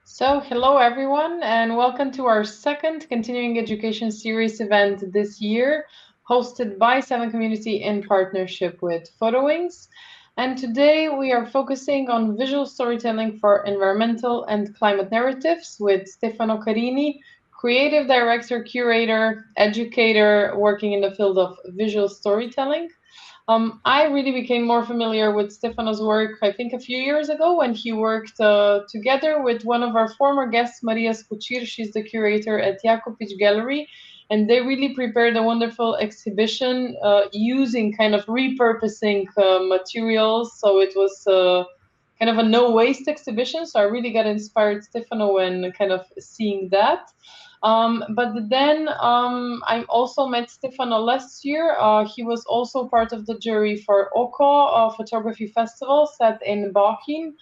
Hello everyone, and welcome to our second continuing education series event this year, hosted by Seven Community in partnership with PhotoWings. And today we are focusing on visual storytelling for environmental and climate narratives with Stefano Carini, creative director, curator, educator working in the field of visual storytelling. I really became more familiar with Stefano's work, I think, a few years ago when he worked together with one of our former guests, Maria Scucir. She's the curator at Jakopic Gallery, and they really prepared a wonderful exhibition using kind of repurposing materials. So it was kind of a no waste exhibition. So I really got inspired, Stefano, when kind of seeing that. But then I also met Stefano last year. He was also part of the jury for OCO Photography Festival set in Bochum,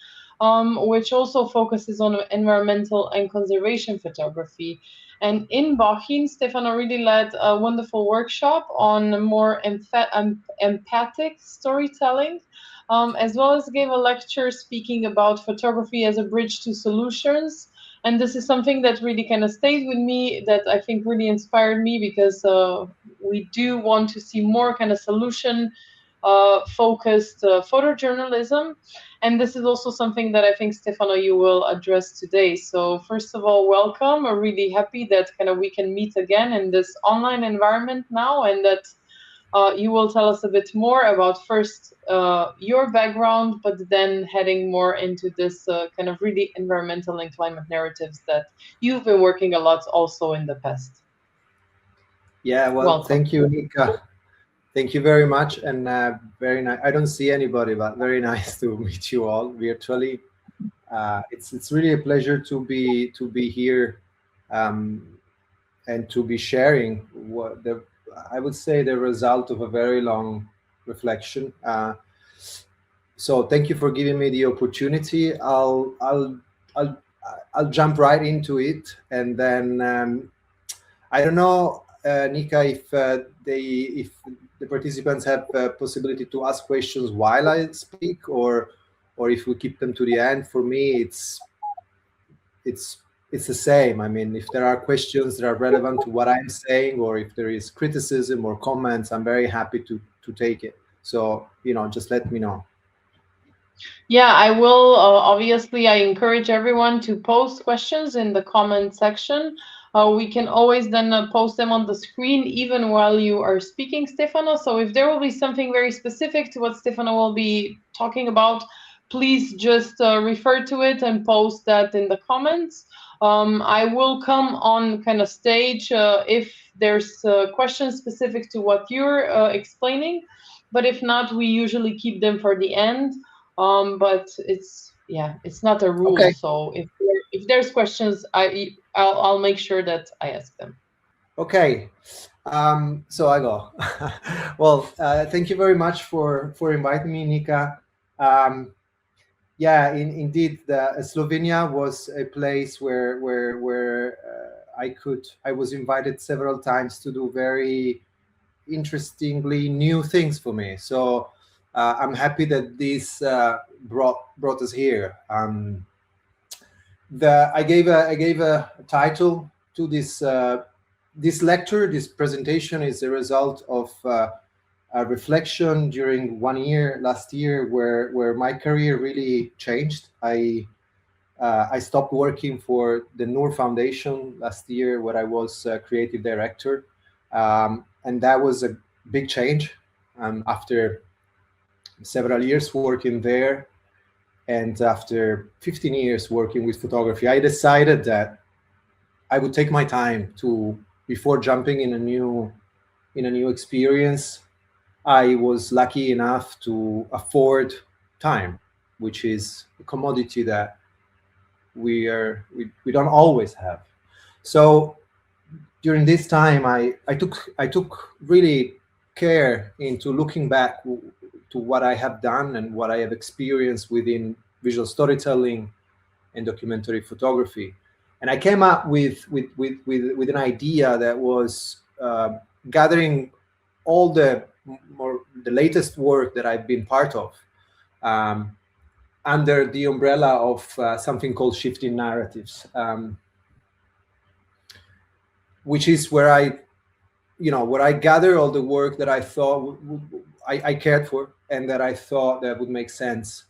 which also focuses on environmental and conservation photography. And in Bochum, Stefano really led a wonderful workshop on more empathic storytelling, as well as gave a lecture speaking about photography as a bridge to solutions. And this is something that really kind of stayed with me, that I think really inspired me, because we do want to see more kind of solution focused photojournalism. And this is also something that I think, Stefano, you will address today. So first of all, welcome. I'm really happy that kind of we can meet again in this online environment now, and that you will tell us a bit more about first your background, but then heading more into this kind of really environmental and climate narratives that you've been working a lot also in the past. Yeah, well, Welcome. thank you, Nika. Thank you very much, and very nice. I don't see anybody, but very nice to meet you all virtually. It's really a pleasure to be here, um, and to be sharing what the I would say the result of a very long reflection. So thank you for giving me the opportunity. I'll I'll jump right into it, and then I don't know, Nika, if the participants have possibility to ask questions while I speak, or if we keep them to the end. For me, it's it's the same. I mean, if there are questions that are relevant to what I'm saying, or if there is criticism or comments, I'm very happy to take it. So just let me know. Yeah, I will. Obviously, I encourage everyone to post questions in the comment section. We can always then post them on the screen even while you are speaking, Stefano. So if there will be something very specific to what Stefano will be talking about, please just refer to it and post that in the comments. I will come on kind of stage if there's questions specific to what you're explaining. But if not, we usually keep them for the end. But it's, yeah, it's not a rule. Okay. So if there's questions, I'll make sure that I ask them. Okay. So I go. Well, thank you very much for inviting me, Nika. Um, yeah, indeed, Slovenia was a place where I was invited several times to do very interestingly new things for me. So I'm happy that this brought us here. I gave a title to this lecture. This presentation is a result of a reflection during 1 year last year, where my career really changed. I stopped working for the Noor Foundation last year, where I was creative director, and that was a big change. After several years working there, and after 15 years working with photography, I decided that I would take my time to before jumping in a new experience. I was lucky enough to afford time, which is a commodity that we don't always have. So during this time, I took really care into looking back to what I have done and what I have experienced within visual storytelling and documentary photography, and I came up with an idea that was gathering all the latest work that I've been part of. Um, under the umbrella of something called Shifting Narratives, which is where I gather all the work that I thought I cared for and that I thought that would make sense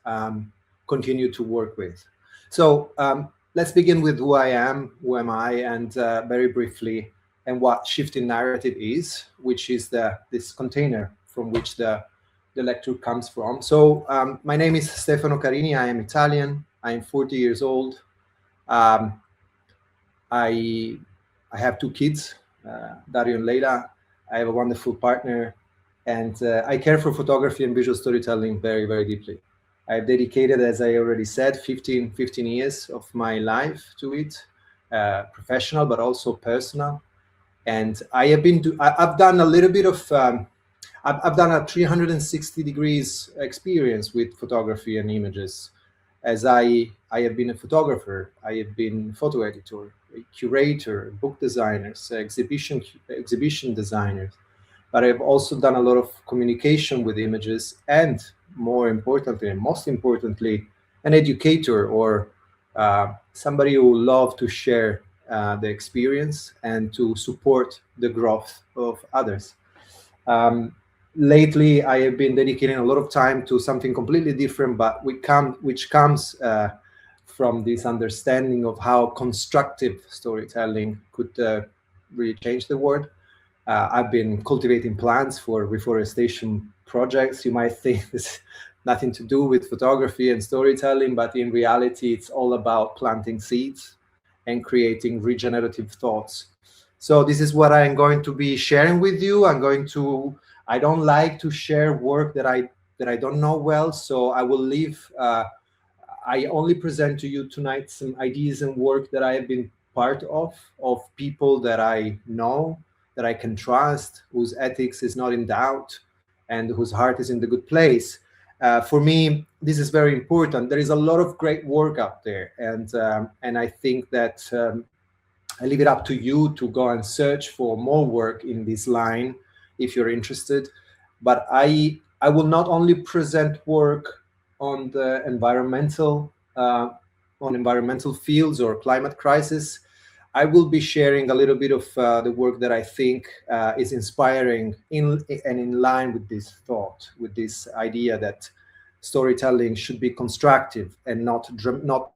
continue to work with. So let's begin with who I am, who am I, and very briefly, and what Shifting Narrative is, which is this container from which the lecture comes from. So my name is Stefano Carini. I am Italian. I am 40 years old. I have 2 kids, Dario and Leila. I have a wonderful partner, and I care for photography and visual storytelling very, very deeply. I've dedicated, as I already said, 15 years of my life to it, professional, but also personal. And I've done a little bit of, I've done a 360 degrees experience with photography and images, as I have been a photographer, I have been photo editor, a curator, book designers, exhibition designers, but I've also done a lot of communication with images, and more importantly, and most importantly, an educator, or somebody who loves to share the experience and to support the growth of others. Lately, I have been dedicating a lot of time to something completely different, but which comes from this understanding of how constructive storytelling could really change the world. I've been cultivating plants for reforestation projects. You might think this nothing to do with photography and storytelling, but in reality, it's all about planting seeds and creating regenerative thoughts. So this is what I'm going to be sharing with you. I don't like to share work that I don't know well, so I will leave. I only present to you tonight some ideas and work that I have been part of people that I know, that I can trust, whose ethics is not in doubt, and whose heart is in the good place. For me, this is very important. There is a lot of great work out there, and I think that I leave it up to you to go and search for more work in this line if you're interested. But I will not only present work on the environmental fields or climate crisis. I will be sharing a little bit of the work that I think is inspiring and in line with this thought, with this idea that storytelling should be constructive and not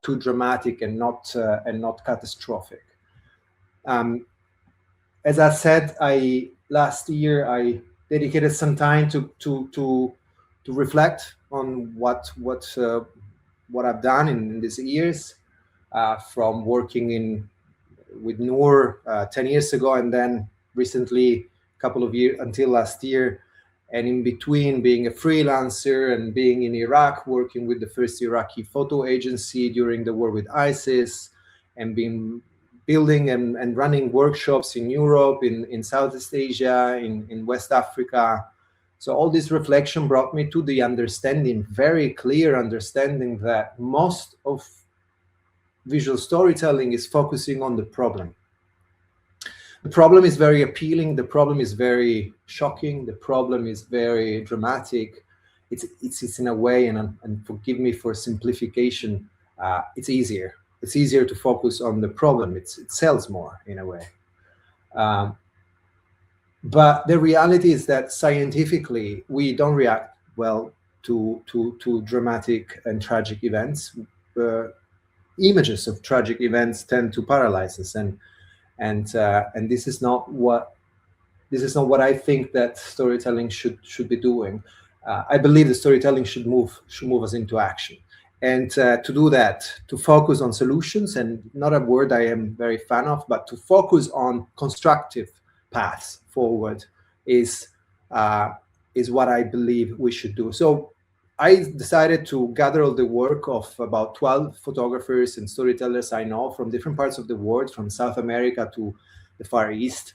too dramatic and not catastrophic. As I said, last year I dedicated some time to reflect on what I've done in these years, from working with Noor 10 years ago, and then recently, a couple of years until last year, and in between being a freelancer and being in Iraq, working with the first Iraqi photo agency during the war with ISIS, and being building and running workshops in Europe, in Southeast Asia, in West Africa. So all this reflection brought me to the understanding, very clear understanding, that most of visual storytelling is focusing on the problem. The problem is very appealing. The problem is very shocking. The problem is very dramatic. It's in a way, and forgive me for simplification, it's easier. It's easier to focus on the problem. It sells more in a way. But the reality is that scientifically, we don't react well to dramatic and tragic events. Images of tragic events tend to paralyze us, and this is not what I think that storytelling should be doing. I believe the storytelling should move us into action, and to do that, to focus on solutions, and not a word I am very fan of, but to focus on constructive paths forward is what I believe we should do. So I decided to gather all the work of about 12 photographers and storytellers I know from different parts of the world, from South America to the Far East,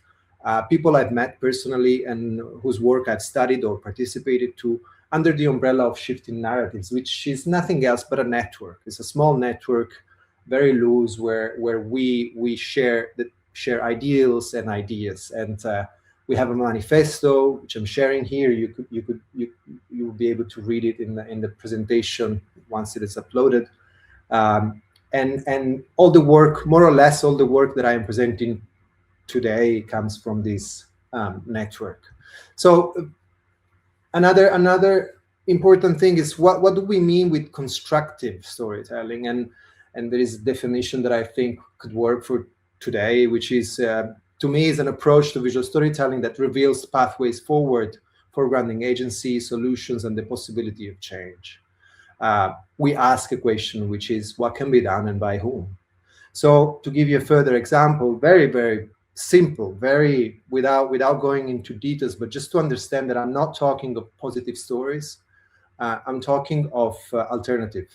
people I've met personally and whose work I've studied or participated to, under the umbrella of Shifting Narratives, which is nothing else but a network. It's a small network, very loose, where we share ideals and ideas, and We have a manifesto, which I'm sharing here. You will be able to read it in the presentation once it is uploaded. And all the work, more or less, all the work that I am presenting today comes from this network. So another important thing is what do we mean with constructive storytelling? And there is a definition that I think could work for today, which is, to me, is an approach to visual storytelling that reveals pathways forward, foregrounding agency, solutions, and the possibility of change. We ask a question, which is, what can be done and by whom? So to give you a further example, very, very simple, very without going into details, but just to understand that I'm not talking of positive stories. I'm talking of alternative.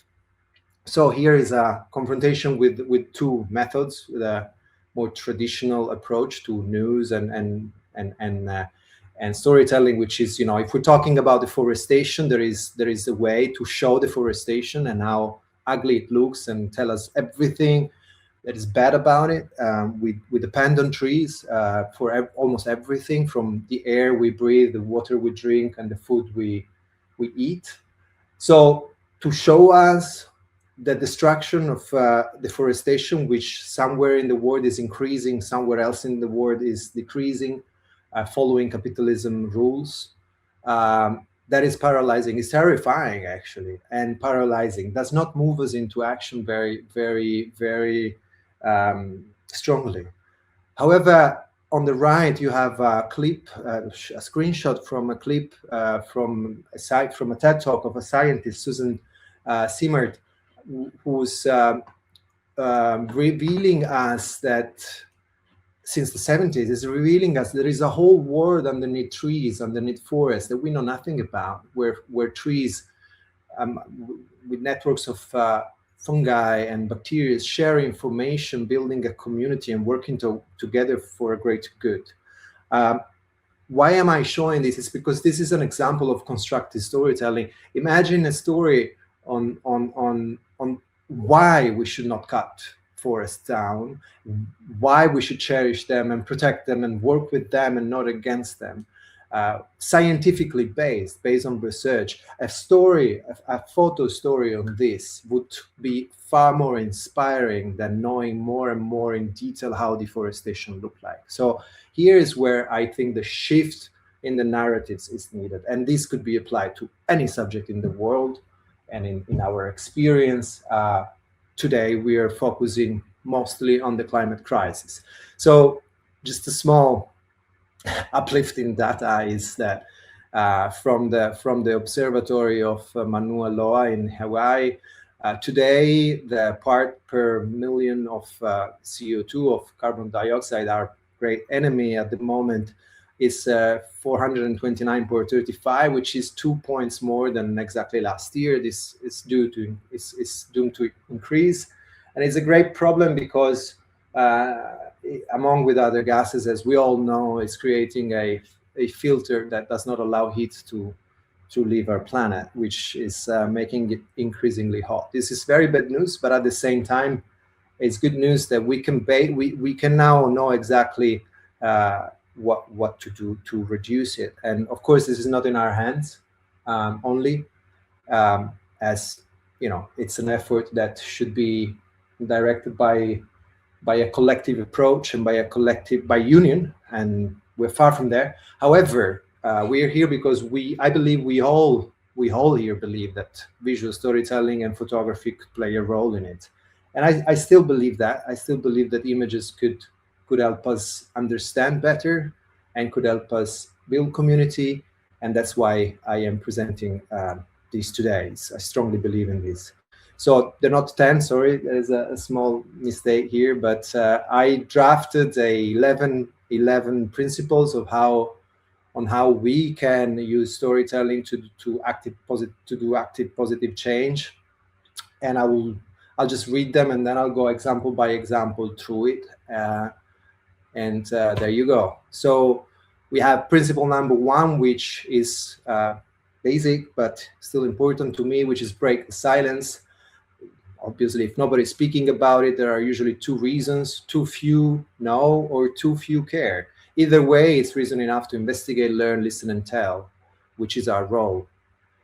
So here is a confrontation with two methods, with a more traditional approach to news and storytelling, which is, if we're talking about deforestation, there is a way to show deforestation and how ugly it looks and tell us everything that is bad about it. We depend on trees for almost everything, from the air we breathe, the water we drink, and the food we eat. So to show us the destruction of deforestation, which somewhere in the world is increasing, somewhere else in the world is decreasing, following capitalism rules, that is paralyzing. It's terrifying, actually, and paralyzing. Does not move us into action very, very, very strongly. However, on the right, you have a clip, a screenshot from a clip from a TED Talk of a scientist, Susan Simard, who's revealing us that since the 70s is revealing us there is a whole world underneath trees, underneath forests, that we know nothing about, where trees with networks of fungi and bacteria share information, building a community and working together for a great good. Why am I showing this? It's because this is an example of constructive storytelling. Imagine a story on why we should not cut forests down, why we should cherish them and protect them and work with them and not against them. Scientifically based on research. A photo story on this would be far more inspiring than knowing more and more in detail how deforestation looked like. So here is where I think the shift in the narratives is needed. And this could be applied to any subject in the world. And in our experience, today we are focusing mostly on the climate crisis. So just a small uplifting data is that from the observatory of Mauna Loa in Hawaii, today the part per million of CO2, of carbon dioxide, our great enemy at the moment, is 429.35, which is 2 points more than exactly last year. This is doomed to increase, and it's a great problem because among with other gases, as we all know, it's creating a filter that does not allow heat to leave our planet, which is making it increasingly hot. This is very bad news, but at the same time, it's good news that we can now know exactly what to do to reduce it. And of course, this is not in our hands only, as you know, it's an effort that should be directed by a collective approach and by union, and we're far from there. However, we are here because I believe we all here believe that visual storytelling and photography could play a role in it, and I still believe that. I still believe that images could help us understand better and could help us build community, and that's why I am presenting these today. I strongly believe in this. So they're not 10, sorry, there's a small mistake here, but I drafted 11 principles of how we can use storytelling to do active positive change, and I'll just read them and then I'll go example by example through it, and there you go. So we have principle number 1, which is basic but still important to me, which is break the silence. Obviously, if nobody's speaking about it, there are usually 2 reasons: too few know or too few care. Either way, it's reason enough to investigate, learn, listen, and tell, which is our role.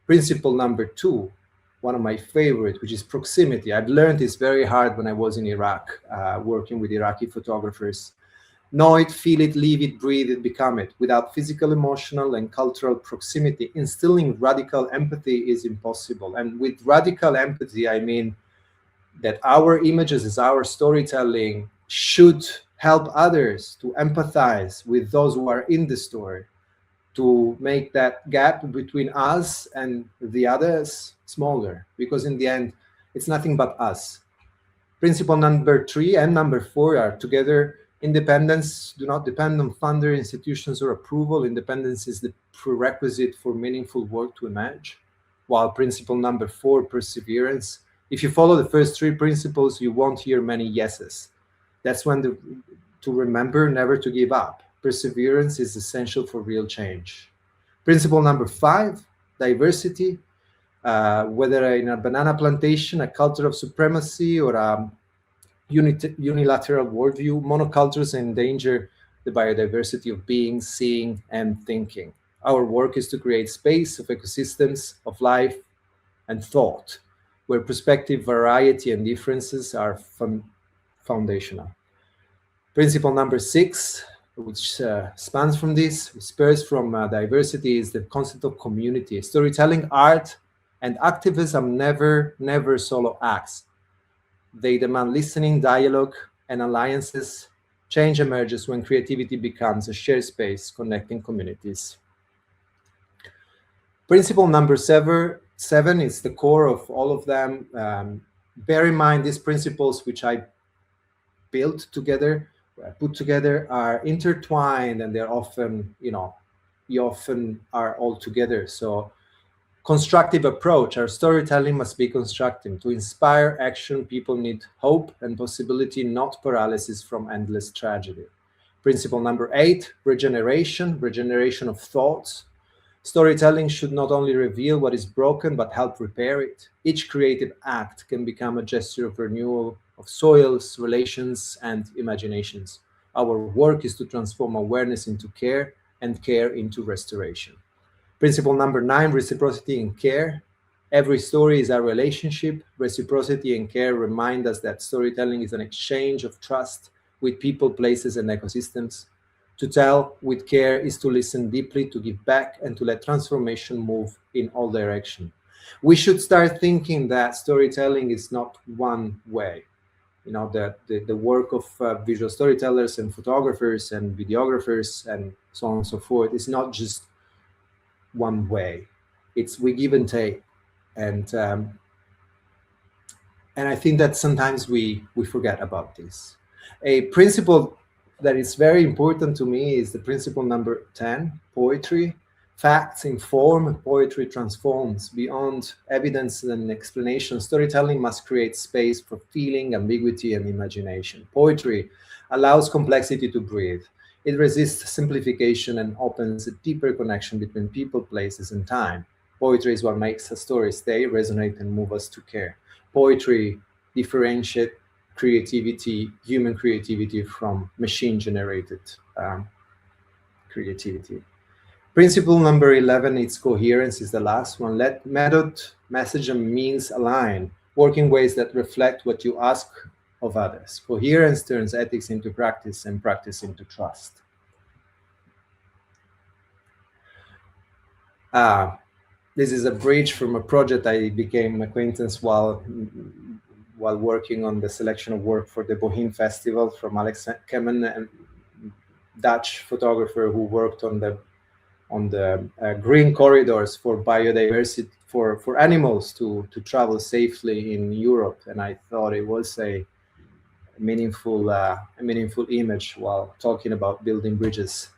Principle number 2, one of my favorite, which is proximity. I've learned this very hard when I was in Iraq, working with Iraqi photographers. Know it, feel it, live it, breathe it, become it. Without physical, emotional, and cultural proximity, instilling radical empathy is impossible. And with radical empathy, I mean that our images as our storytelling should help others to empathize with those who are in the story, to make that gap between us and the others smaller, because in the end, it's nothing but us. Principle number 3 and number 4 are together. Independence do not depend on funder, institutions, or approval. Independence is the prerequisite for meaningful work to emerge. While principle number 4, perseverance. If you follow the first 3 principles, you won't hear many yeses. That's when to remember never to give up. Perseverance is essential for real change. Principle number 5, diversity. Whether in a banana plantation, a culture of supremacy, or a unilateral worldview, monocultures endanger the biodiversity of being, seeing, and thinking. Our work is to create space of ecosystems of life and thought, where perspective, variety, and differences are foundational. Principle number 6, which spans from this, spurs from diversity, is the concept of community. Storytelling, art, and activism never solo acts. They demand listening, dialogue, and alliances. Change emerges when creativity becomes a shared space connecting communities. Principle number 7 is the core of all of them. Bear in mind these principles, which I built together, put together, are intertwined, and they're often, you often are all together. So constructive approach. Our storytelling must be constructive. To inspire action, people need hope and possibility, not paralysis from endless tragedy. Principle number 8, regeneration of thoughts. Storytelling should not only reveal what is broken, but help repair it. Each creative act can become a gesture of renewal of soils, relations, and imaginations. Our work is to transform awareness into care and care into restoration. Principle number 9, reciprocity and care. Every story is a relationship. Reciprocity and care remind us that storytelling is an exchange of trust with people, places, and ecosystems. To tell with care is to listen deeply, to give back, and to let transformation move in all directions. We should start thinking that storytelling is not one way. The work of visual storytellers and photographers and videographers and so on and so forth is not just one way. It's we give and take, and I think that sometimes we forget about this. A principle that is very important to me is the principle number 10, poetry. Facts inform, poetry transforms. Beyond evidence and explanation, storytelling must create space for feeling, ambiguity, and imagination. Poetry allows complexity to breathe. It resists simplification and opens a deeper connection between people, places, and time. Poetry is what makes a story stay, resonate, and move us to care. Poetry differentiates creativity, human creativity, from machine-generated creativity. Principle number 11, its coherence, is the last one. Let method, message, and means align, work in ways that reflect what you ask of others. Coherence turns ethics into practice and practice into trust. This is a bridge from a project I became acquaintance while working on the selection of work for the Bohème Festival, from Alex Kemen, a Dutch photographer who worked on the green corridors for biodiversity, for animals to travel safely in Europe. And I thought it was a meaningful image while talking about building bridges.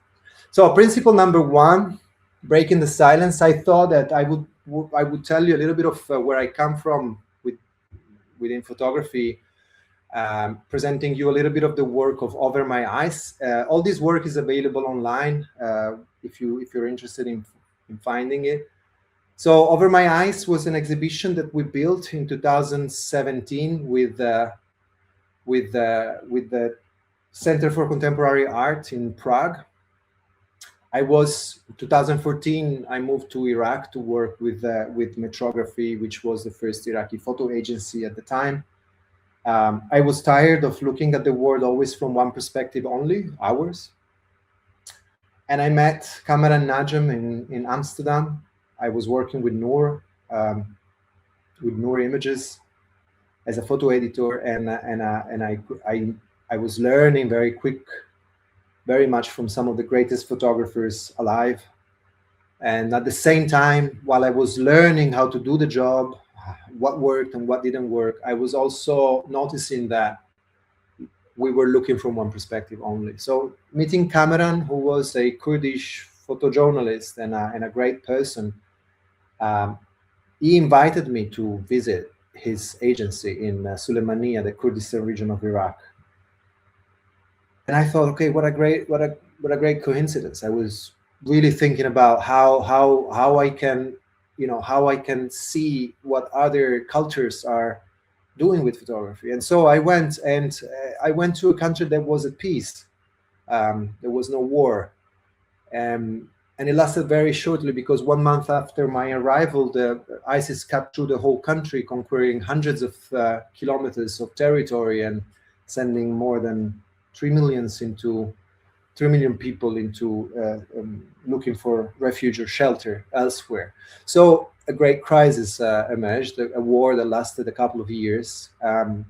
So principle number 1, breaking the silence. I thought that I would tell you a little bit of where I come from within photography, presenting you a little bit of the work of Over My Eyes. All this work is available online if you're interested in finding it. So Over My Eyes was an exhibition that we built in 2017 with the Center for Contemporary Art in Prague. I was 2014. I moved to Iraq to work with Metrography, which was the first Iraqi photo agency at the time. I was tired of looking at the world always from one perspective only, ours. And I met Kamaran Najem in Amsterdam. I was working with Noor Images as a photo editor, and I was learning very much from some of the greatest photographers alive. And at the same time, while I was learning how to do the job, what worked and what didn't work, I was also noticing that we were looking from one perspective only. So meeting Kamaran, who was a Kurdish photojournalist and a great person, he invited me to visit his agency in Suleimania, the Kurdistan region of Iraq. And I thought, okay, what a great coincidence. I was really thinking about how I can, how I can see what other cultures are doing with photography. And so I went to a country that was at peace. There was no war. And it lasted very shortly, because 1 month after my arrival, the ISIS cut through the whole country, conquering hundreds of kilometers of territory and sending more than 3 million people into looking for refuge or shelter elsewhere. So a great crisis emerged, a war that lasted a couple of years. And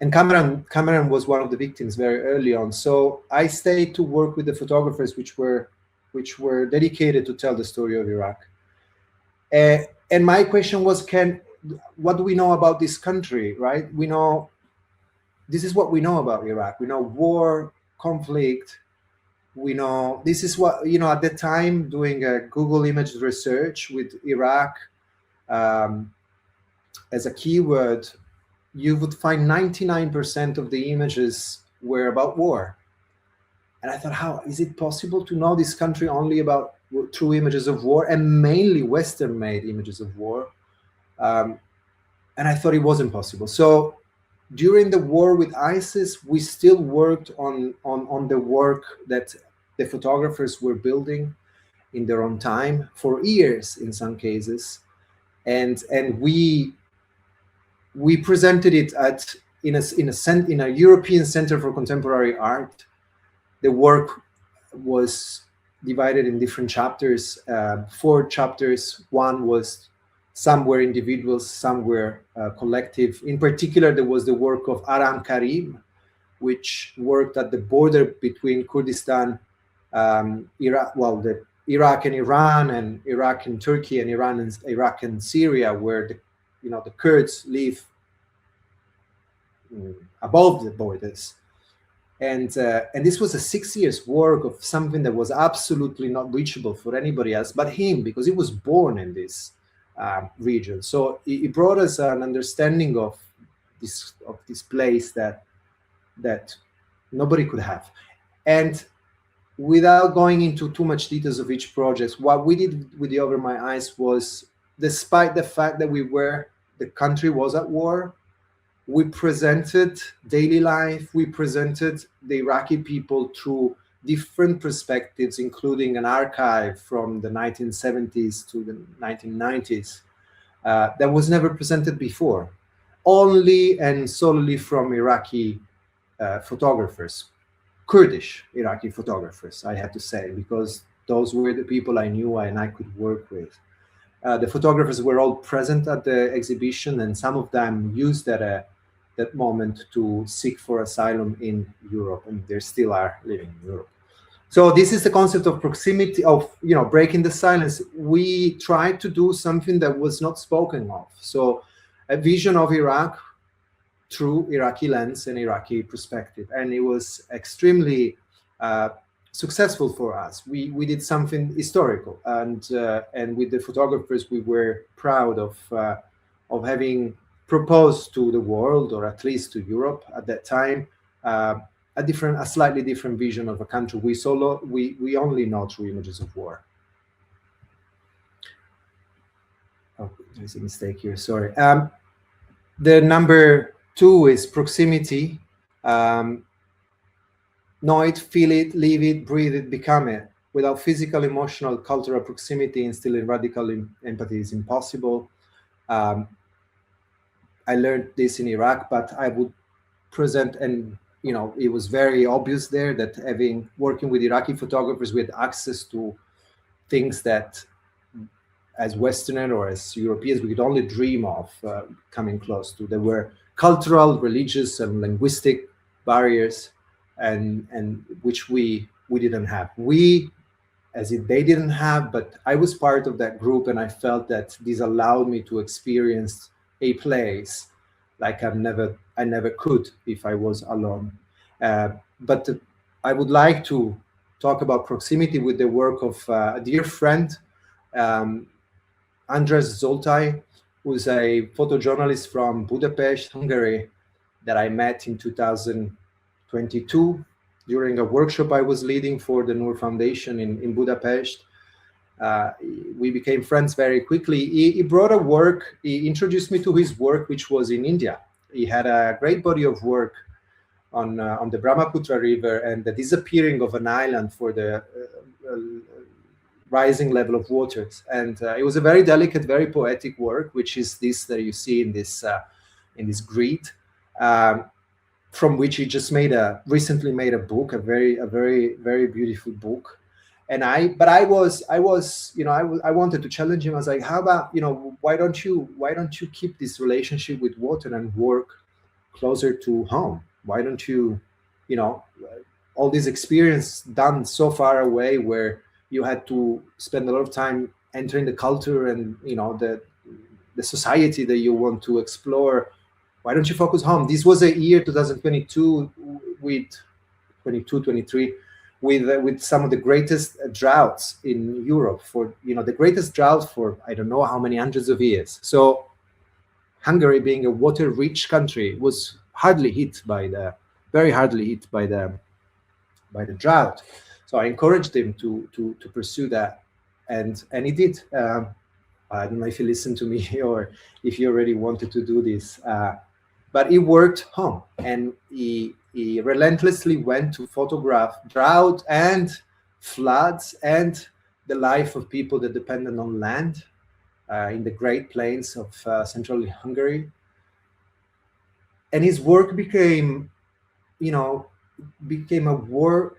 Kamaran was one of the victims very early on. So I stayed to work with the photographers which were dedicated to tell the story of Iraq. And my question was, what do we know about this country, right? We know, this is what we know about Iraq. We know war, conflict. We know, this is what, at the time, doing a Google image research with Iraq as a keyword, you would find 99% of the images were about war. And I thought, how is it possible to know this country only about true images of war, and mainly Western-made images of war? And I thought it wasn't possible. So during the war with ISIS, we still worked on the work that the photographers were building in their own time for years, in some cases, and we presented it in a European Center for Contemporary Art. The work was divided in different chapters, 4 chapters. One was, some were individuals, some were collective. In particular, there was the work of Aram Karim, which worked at the border between Kurdistan, Iraq and Iran, and Iraq and Turkey, and Iraq and Syria, where the Kurds live above the borders. And this was a 6 years work of something that was absolutely not reachable for anybody else but him, because he was born in this region. So it brought us an understanding of this place that nobody could have. And without going into too much details of each project, what we did with the Over My Eyes was, despite the fact that the country was at war, we presented daily life, we presented the Iraqi people through different perspectives, including an archive from the 1970s to the 1990s that was never presented before, only and solely from Iraqi photographers, Kurdish Iraqi photographers, I have to say, because those were the people I knew and I could work with. The photographers were all present at the exhibition, and some of them used that moment to seek for asylum in Europe, and they still are living in Europe. So this is the concept of proximity, of breaking the silence. We tried to do something that was not spoken of. So a vision of Iraq through Iraqi lens and Iraqi perspective, and it was extremely successful for us. We did something historical, and with the photographers, we were proud of having proposed to the world, or at least to Europe at that time, a slightly different vision of a country we only know through images of war. Oh, there's a mistake here. Sorry. The number 2 is proximity. Know it, feel it, live it, breathe it, become it. without physical, emotional, cultural proximity, instilling radical empathy is impossible. Um, I learned this in Iraq, but I would present, and it was very obvious there that working with Iraqi photographers, we had access to things that as Westerner or as Europeans we could only dream of coming close to. There were cultural, religious, and linguistic barriers, and which we didn't have. We, as if they didn't have, but I was part of that group, and I felt that this allowed me to experience a place like I never could if I was alone. But I would like to talk about proximity with the work of a dear friend, András Zoltai, who's a photojournalist from Budapest, Hungary, that I met in 2022 during a workshop I was leading for the Noor Foundation in Budapest. We became friends very quickly. He brought a work, he introduced me to his work, which was in India. He had a great body of work on the Brahmaputra River and the disappearing of an island for the rising level of waters. And it was a very delicate, very poetic work, which is this that you see in this grid, from which he just recently made a book, a very, very beautiful book. And I wanted to challenge him. I was like, how about, why don't you keep this relationship with water and work closer to home? Why don't you, all this experience done so far away, where you had to spend a lot of time entering the culture and the society that you want to explore. Why don't you focus home? This was a year 2022 with 23 with some of the greatest droughts in Europe, for the greatest drought for I don't know how many hundreds of years. So Hungary, being a water-rich country, was very hardly hit by the drought. So I encouraged him to pursue that, and he did. I don't know if he listened to me or if he already wanted to do this, but he worked home, and he relentlessly went to photograph drought and floods and the life of people that depended on land in the Great Plains of central Hungary. And his work became a war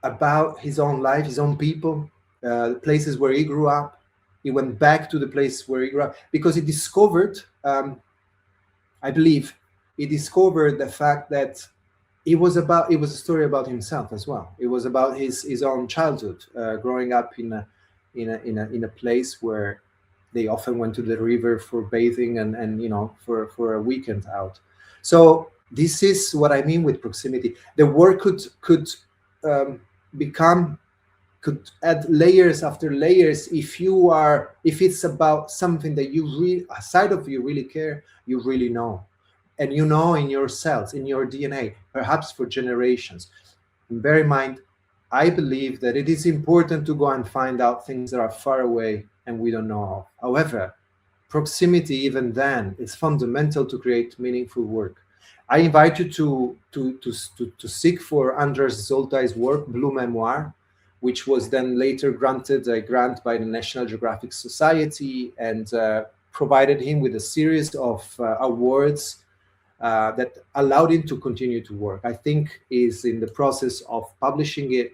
about his own life, his own people, the places where he grew up. He went back to the place where he grew up because he discovered, I believe, he discovered the fact that it was a story about himself as well. It was about his own childhood, growing up in a place where they often went to the river for bathing and for a weekend out. So this is what I mean with proximity. The work could add layers after layers if it's about something that a side of you really care, you really know, and in your cells, in your DNA, perhaps for generations. And bear in mind, I believe that it is important to go and find out things that are far away and we don't know of. However, proximity, even then, is fundamental to create meaningful work. I invite you to seek for András Zoltai's work, Blue Memoir, which was then later granted a grant by the National Geographic Society and provided him with a series of awards that allowed him to continue to work. I think is in the process of publishing it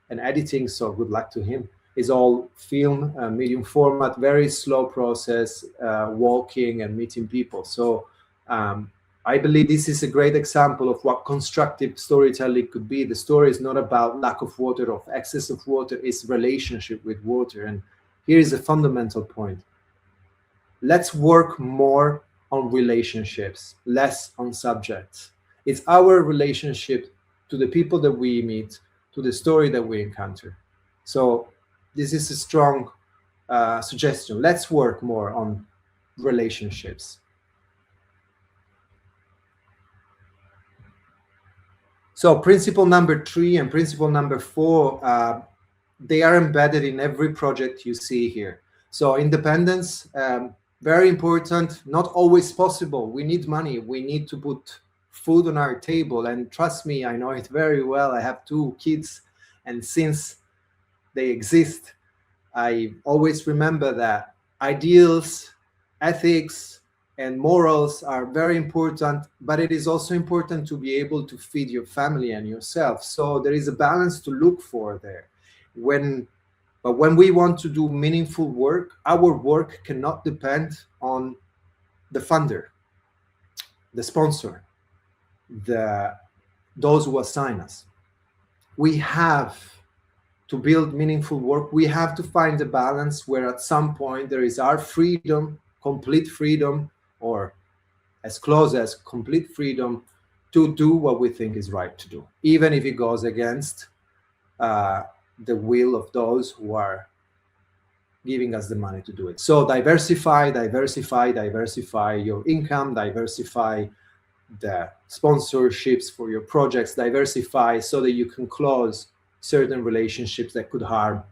and editing, so good luck to him. It's all film, medium format, very slow process, walking and meeting people. So I believe this is a great example of what constructive storytelling could be. The story is not about lack of water or excess of water, it's relationship with water. And here is a fundamental point. Let's work more on relationships, less on subjects. It's our relationship to the people that we meet, to the story that we encounter. So this is a strong suggestion. Let's work more on relationships. So principle number 3 and principle number 4, they are embedded in every project you see here. So independence, very important, not always possible. We need money. We need to put food on our table. And trust me, I know it very well. I have 2 kids. And since they exist. I always remember that ideals, ethics, and morals are very important, but it is also important to be able to feed your family and yourself. So there is a balance to look for there. But when we want to do meaningful work, our work cannot depend on the funder, the sponsor, those who assign us. We have to build meaningful work. We have to find a balance where at some point there is our freedom, complete freedom, or as close as complete freedom to do what we think is right to do, even if it goes against the will of those who are giving us the money to do it. So diversify your income, diversify the sponsorships for your projects, diversify so that you can close certain relationships that could harm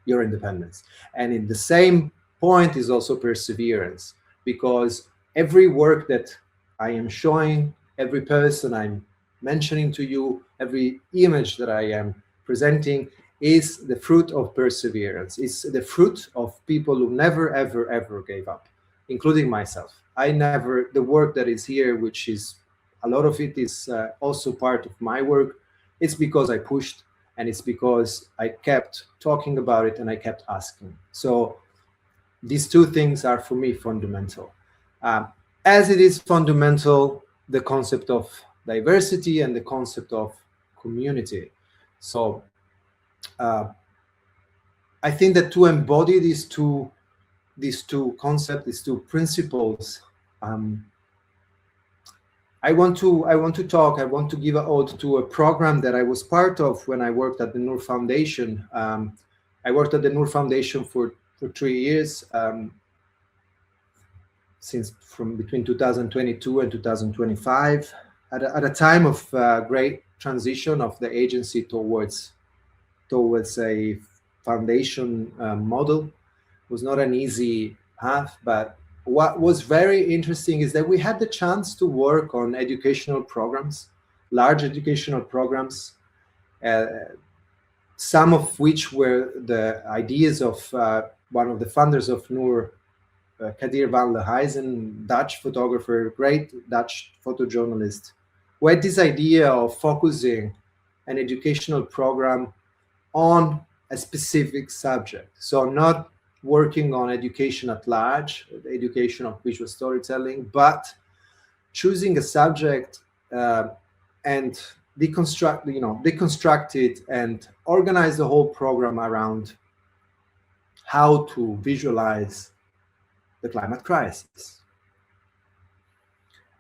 your independence. And in the same point is also perseverance, because every work that I am showing, every person I'm mentioning to you, every image that I am presenting is the fruit of perseverance. It's the fruit of people who never, ever, ever gave up, including myself. The work that is here, which is a lot of it is also part of my work, it's because I pushed, and it's because I kept talking about it and I kept asking. So these two things are for me fundamental. As it is fundamental, the concept of diversity and the concept of community. So I think that to embody these two concepts, these two principles, I want to give an ode to a program that I was part of when I worked at the Noor Foundation. I worked at the Noor Foundation for 3 years, from between 2022 and 2025, at a time of great transition of the agency towards a foundation model. It was not an easy path, but what was very interesting is that we had the chance to work on educational programs, large educational programs, some of which were the ideas of one of the founders of Noor, Kadir van Lehuizen, Dutch photographer, great Dutch photojournalist, who had this idea of focusing an educational program on a specific subject. So not working on education at large, the education of visual storytelling, but choosing a subject and deconstruct it and organize the whole program around how to visualize the climate crisis.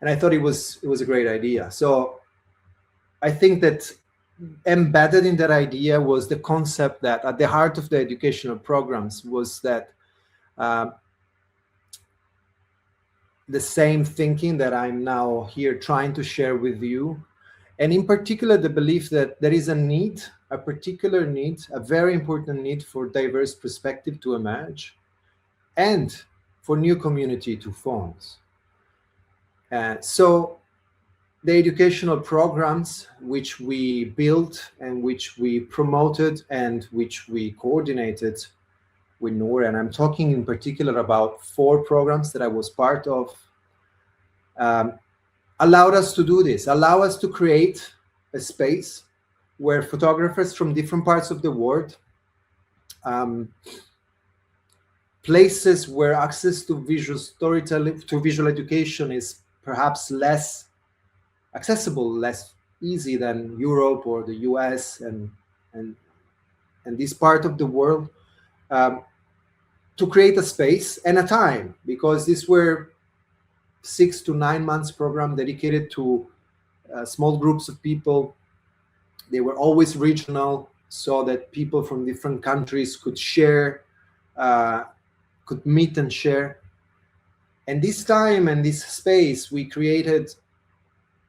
And I thought it was a great idea. So I think that embedded in that idea was the concept that at the heart of the educational programs was that the same thinking that I'm now here trying to share with you. And in particular, the belief that there is a particular need, a very important need for diverse perspective to emerge and for new community to form. So the educational programs which we built and which we promoted and which we coordinated with Noor, and I'm talking in particular about 4 programs that I was part of, allowed us to do this, allow us to create a space where photographers from different parts of the world, places where access to visual storytelling, to visual education is perhaps less accessible, less easy than Europe or the US and this part of the world, to create a space and a time, because these were 6 to 9 months program dedicated to small groups of people. They were always regional, so that people from different countries could share, could meet and share. And this time and this space we created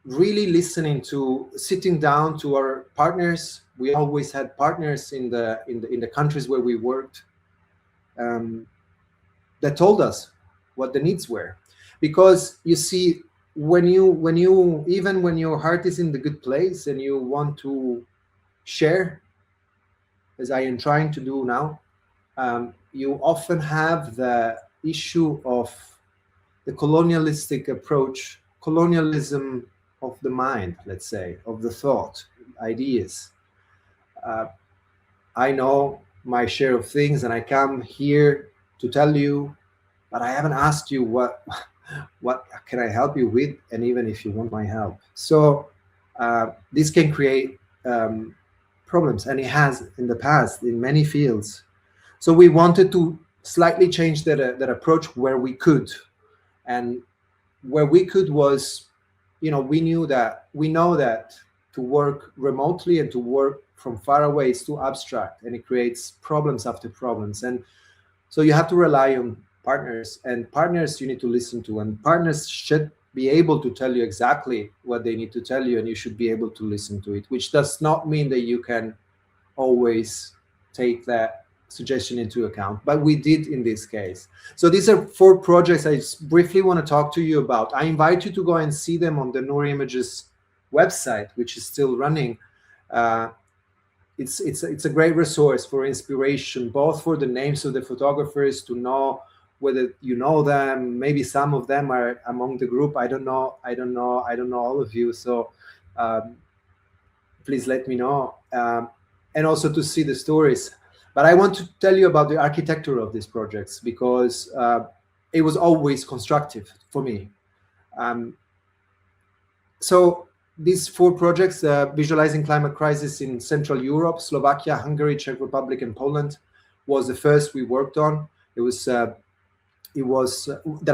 really sitting down to our partners. We always had partners in the countries where we worked, that told us what the needs were. Because you see, when you even when your heart is in the good place and you want to share, as I am trying to do now, you often have the issue of the colonialistic approach, colonialism of the mind, let's say, of the thought, ideas. I know my share of things, and I come here to tell you, but I haven't asked you what can I help you with, and even if you want my help. So this can create problems, and it has in the past in many fields. So we wanted to slightly change that approach where we could, and where we could was, we know that to work remotely and to work from far away is too abstract, and it creates problems after problems. And so you have to rely on partners, and partners you need to listen to, and partners should be able to tell you exactly what they need to tell you, and you should be able to listen to it, which does not mean that you can always take that suggestion into account, but we did in this case. So these are 4 projects I briefly want to talk to you about. I invite you to go and see them on the Noor Images website, which is still running. It's a great resource for inspiration, both for the names of the photographers, to know whether you know them. Maybe some of them are among the group. I don't know all of you. So please let me know. And also to see the stories. But I want to tell you about the architecture of these projects, because it was always constructive for me. So these 4 projects, Visualizing Climate Crisis in Central Europe, Slovakia, Hungary, Czech Republic, and Poland, was the first we worked on. It was that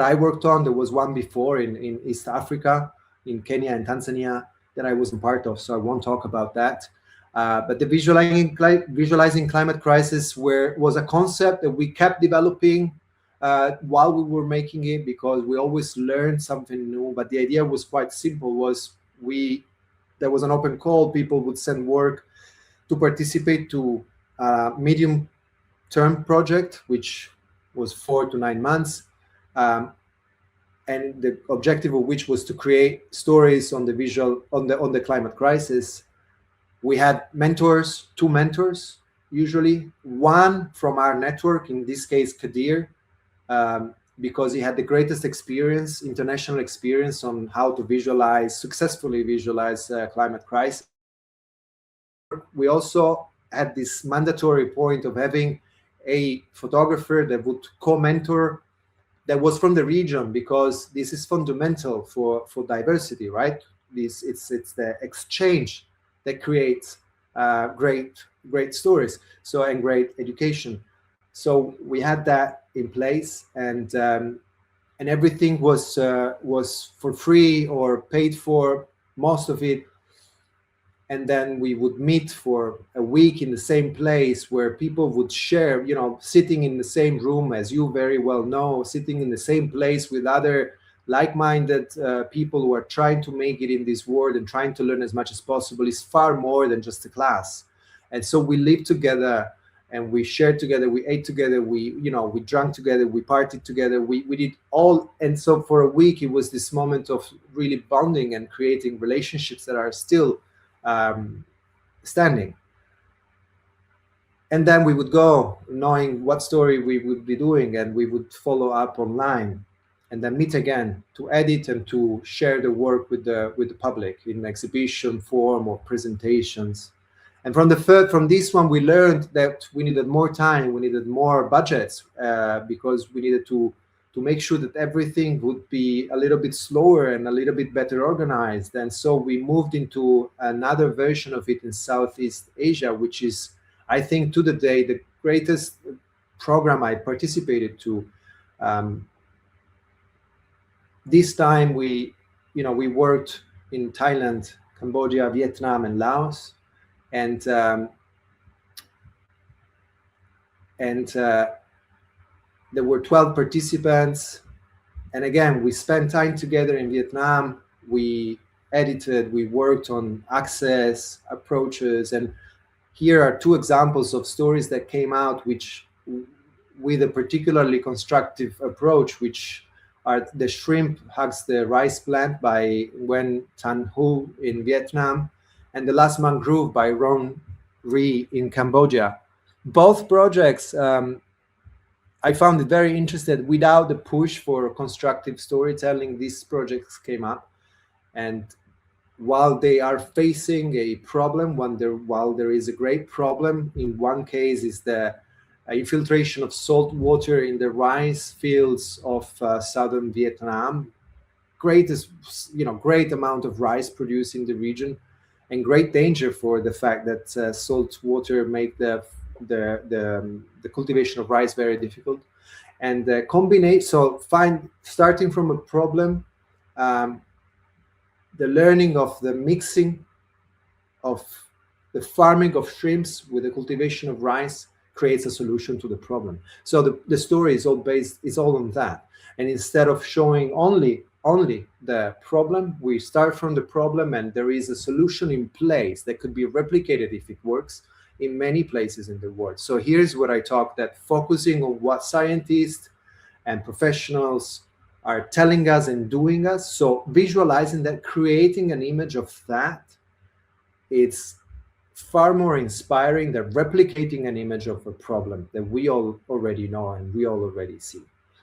I worked on. There was one before in East Africa, in Kenya and Tanzania, that I wasn't part of, so I won't talk about that. But the Visualizing Climate Crisis was a concept that we kept developing while we were making it, because we always learned something new. But the idea was quite simple. There was an open call. People would send work to participate to a medium-term project, which was 4 to 9 months, and the objective of which was to create stories on the climate crisis. We had mentors, 2 mentors, usually one from our network, in this case Kadir, because he had the greatest experience, international experience, on how to successfully visualize climate crisis. We also had this mandatory point of having a photographer that would co-mentor, that was from the region, because this is fundamental for diversity, right? It's the exchange that creates great stories, and great education. So we had that in place, and everything was for free or paid for, most of it. And then we would meet for a week in the same place, where people would share, sitting in the same room, as you very well know, sitting in the same place with other like-minded people who are trying to make it in this world and trying to learn as much as possible. Is far more than just a class. And so we lived together, and we shared together, we ate together, we drank together, we partied together, we did all. And so for a week, it was this moment of really bonding and creating relationships that are still standing. And then we would go knowing what story we would be doing, and we would follow up online, and then meet again to edit and to share the work with the public in exhibition form or presentations. And from this one, we learned that we needed more time, we needed more budgets, because we needed to make sure that everything would be a little bit slower and a little bit better organized. And so we moved into another version of it in Southeast Asia, which is, I think, to the day, the greatest program I participated to. This time we worked in Thailand, Cambodia, Vietnam, and Laos, and there were 12 participants. And again, we spent time together in Vietnam. We edited, we worked on access, approaches. And here are 2 examples of stories that came out, which with a particularly constructive approach, which are The Shrimp Hugs the Rice Plant by Nguyen Thanh Hu in Vietnam, and The Last Mangrove by Ron Rhee in Cambodia. both projects, I found it very interesting. Without the push for constructive storytelling, these projects came up. And while they are facing a problem, while there is a great problem, in one case is the infiltration of salt water in the rice fields of southern Vietnam. Great amount of rice produced in the region, and great danger for the fact that salt water make the cultivation of rice very difficult. And starting from a problem, the learning of the mixing of the farming of shrimps with the cultivation of rice creates a solution to the problem. So the story is all on that. And instead of showing only the problem, we start from the problem, and there is a solution in place that could be replicated if it works in many places in the world. So here's what I talk, that focusing on what scientists and professionals are telling us and doing us. So visualizing that, creating an image of that, it's far more inspiring than replicating an image of a problem that we all already know and we all already see.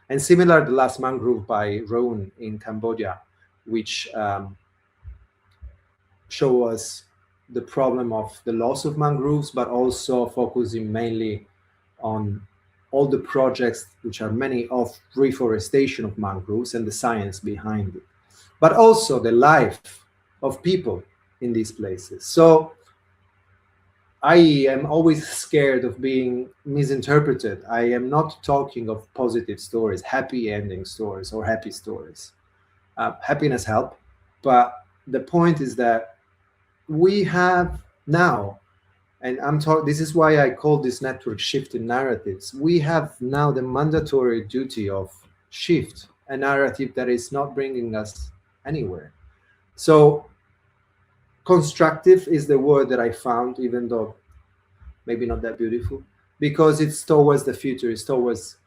And similar, the last mangrove by Roan in Cambodia, which show us the problem of the loss of mangroves, but also focusing mainly on all the projects, which are many, of reforestation of mangroves and the science behind it, but also the life of people in these places. So I am always scared of being misinterpreted. I am not talking of positive stories, happy ending stories, or happy stories. Happiness help, but the point is that we have now, and this is why I call this network shift in narratives. We have now the mandatory duty of shift a narrative that is not bringing us anywhere. So constructive is the word that I found, even though maybe not that beautiful, because it's towards the future, it's towards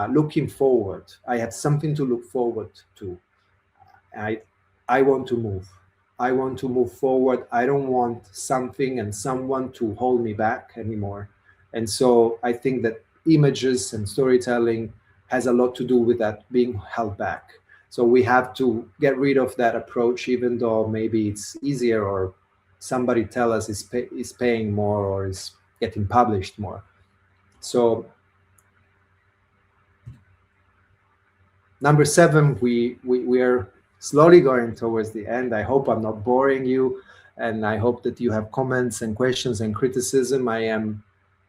looking forward. I have something to look forward to. I want to move. I want to move forward. I don't want something and someone to hold me back anymore. And so I think that images and storytelling has a lot to do with that, being held back. So we have to get rid of that approach, even though maybe it's easier, or somebody tell us is paying more or is getting published more. So number 7, we are slowly going towards the end. I hope I'm not boring you, and I hope that you have comments and questions and criticism. I'm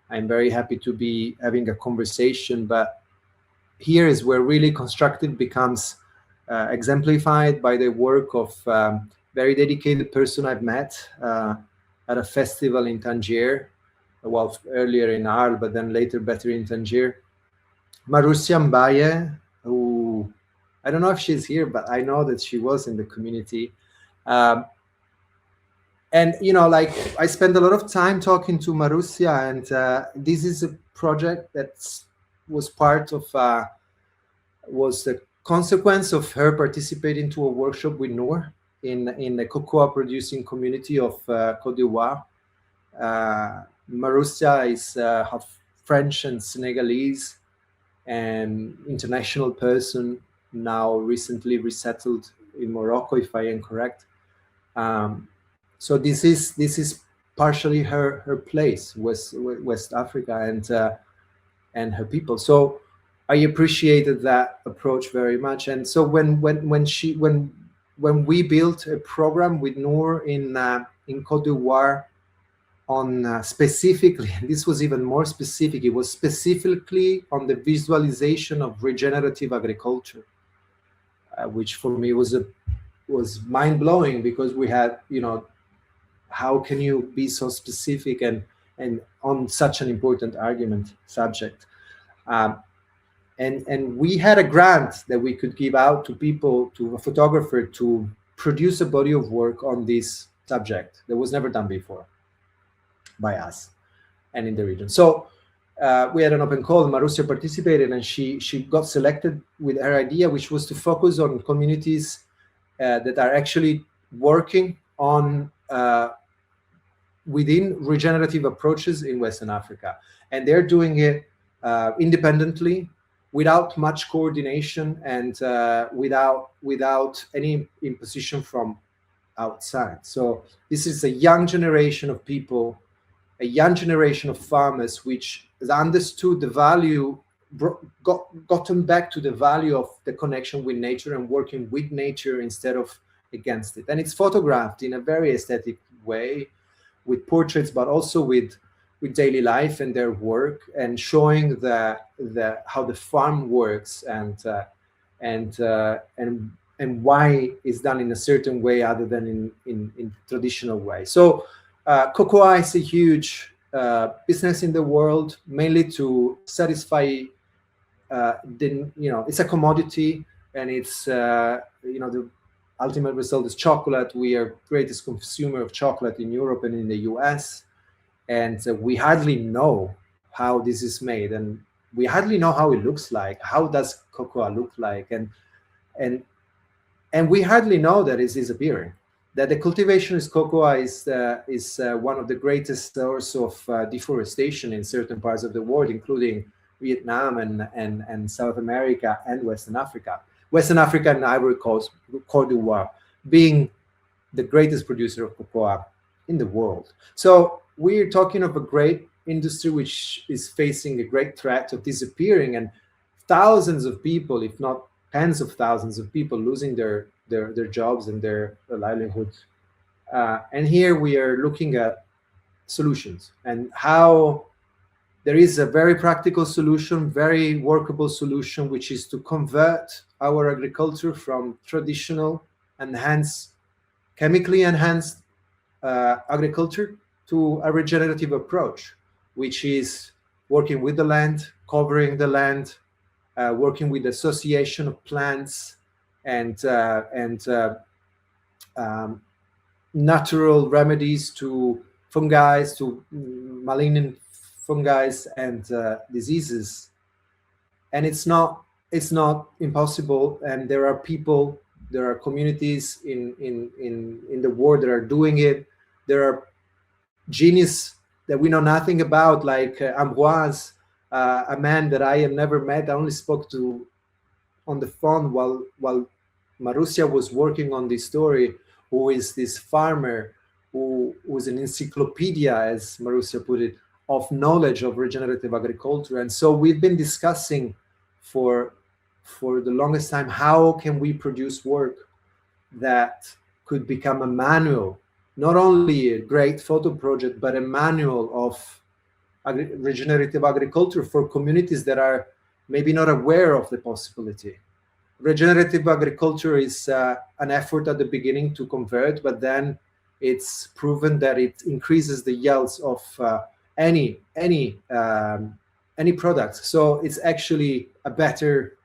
very happy to be having a conversation, but here is where really constructive becomes exemplified by the work of very dedicated person I've met at a festival in Tangier, well, earlier in Arles, but then later better in Tangier. Marussia Mbaye, who, I don't know if she's here, but I know that she was in the community. And, like, I spent a lot of time talking to Marussia, and this is a project that was part of, was the consequence of her participating to a workshop with Noor in the cocoa producing community of Côte d'Ivoire. Marussia is half French and Senegalese, and international person, now recently resettled in Morocco, if I am correct. So this is partially her place, West Africa, and her people. So I appreciated that approach very much. And so when we built a program with Noor in Côte d'Ivoire on specifically, this was even more specific, it was specifically on the visualization of regenerative agriculture, which for me was mind-blowing, because we had, how can you be so specific and on such an important subject? And we had a grant that we could give out to people, to a photographer, to produce a body of work on this subject that was never done before by us and in the region. So we had an open call, and Marussia participated, and she got selected with her idea, which was to focus on communities that are actually working on within regenerative approaches in Western Africa. And they're doing it independently, without much coordination, and without any imposition from outside. So this is a young generation of people, a young generation of farmers, which has understood the value, gotten back to the value of the connection with nature and working with nature instead of against it. And it's photographed in a very aesthetic way, with portraits, but also with daily life and their work, and showing how the farm works, and why it's done in a certain way other than in traditional way. So cocoa is a huge business in the world, mainly to satisfy it's a commodity, and it's the ultimate result is chocolate. We are greatest consumer of chocolate in Europe and in the US, and we hardly know how this is made, and we hardly know how it looks like. How does cocoa look like? And we hardly know that it's disappearing. That the cultivation of cocoa is one of the greatest source of deforestation in certain parts of the world, including Vietnam and South America and Western Africa. Western Africa and Ivory Coast, Côte d'Ivoire, being the greatest producer of cocoa in the world. So we're talking of a great industry which is facing a great threat of disappearing, and thousands of people, if not tens of thousands of people, losing their jobs and their livelihoods. And here we are looking at solutions, and how there is a very practical solution, very workable solution, which is to convert our agriculture from traditional and hence chemically enhanced agriculture to a regenerative approach, which is working with the land, covering the land, working with the association of plants and natural remedies to fungi, to malignant fungi and diseases. And it's not impossible, and there are people, there are communities in the world that are doing it. There are genius that we know nothing about, like Ambroise, a man that I have never met. I only spoke to on the phone while Marussia was working on this story, who is this farmer who was an encyclopedia, as Marussia put it, of knowledge of regenerative agriculture. And so we've been discussing for the longest time, how can we produce work that could become a manual, not only a great photo project, but a manual of regenerative agriculture for communities that are maybe not aware of the possibility. Regenerative agriculture is an effort at the beginning to convert, but then it's proven that it increases the yields of any product. So it's actually a better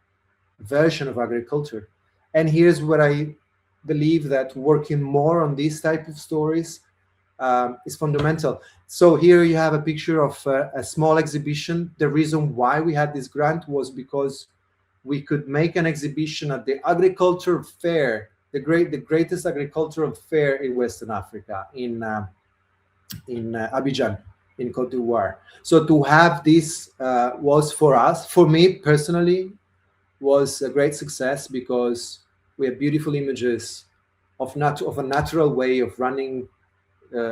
version of agriculture. And here's what I believe, that working more on these type of stories is fundamental. So here you have a picture of a small exhibition. The reason why we had this grant was because we could make an exhibition at the agriculture fair, the greatest agricultural fair in Western Africa, in Abidjan, in Côte d'Ivoire. So to have this was for us, for me personally, was a great success, because we have beautiful images of a natural way of running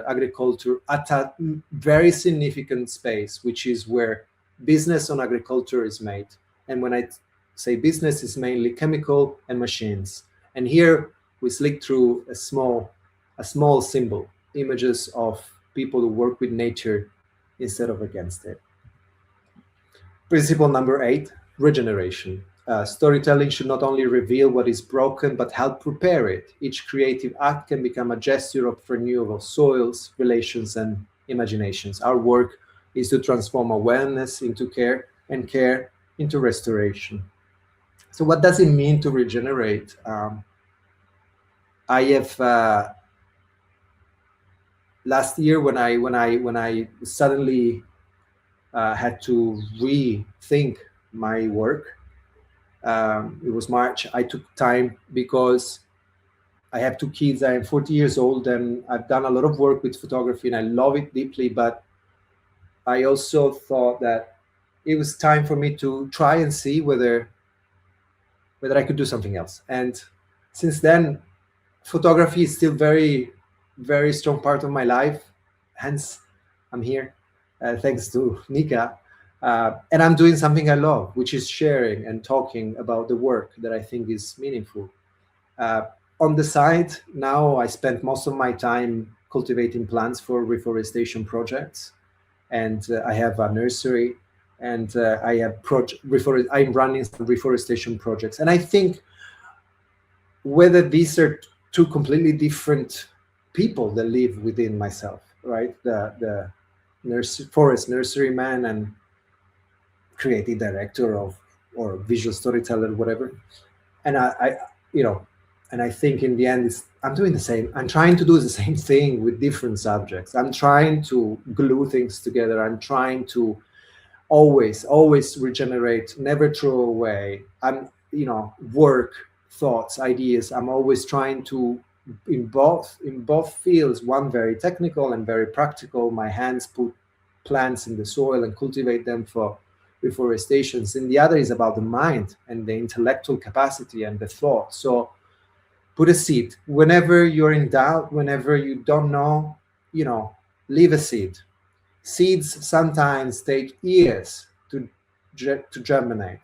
agriculture at a very significant space, which is where business on agriculture is made. And when I say business, is mainly chemical and machines. And here we slick through a small symbol, images of people who work with nature instead of against it. Principle number 8, regeneration. Storytelling should not only reveal what is broken, but help repair it. Each creative act can become a gesture of renewal of soils, relations, and imaginations. Our work is to transform awareness into care, and care into restoration. So what does it mean to regenerate? I have last year, when I suddenly had to rethink my work, it was March. I took time, because I have 2 kids. I am 40 years old, and I've done a lot of work with photography, and I love it deeply. But I also thought that it was time for me to try and see whether I could do something else. And since then, photography is still very, very strong part of my life. Hence, I'm here, thanks to Nika. And I'm doing something I love, which is sharing and talking about the work that I think is meaningful. Uh, on the side, now I spend most of my time cultivating plants for reforestation projects, and I have a nursery, and I have I'm running some reforestation projects, and I think whether these are two completely different people that live within myself, right? The forest nursery man and creative director of or visual storyteller, whatever. And I you know, and I think in the end, I'm doing the same. I'm trying to do the same thing with different subjects. I'm trying to glue things together. I'm trying to always regenerate, never throw away. I'm, work, thoughts, ideas. I'm always trying to, in both fields, one very technical and very practical. My hands put plants in the soil and cultivate them for reforestations. And the other is about the mind and the intellectual capacity and the thought. So put a seed. Whenever you're in doubt, whenever you don't know, leave a seed. Seeds sometimes take years to germinate.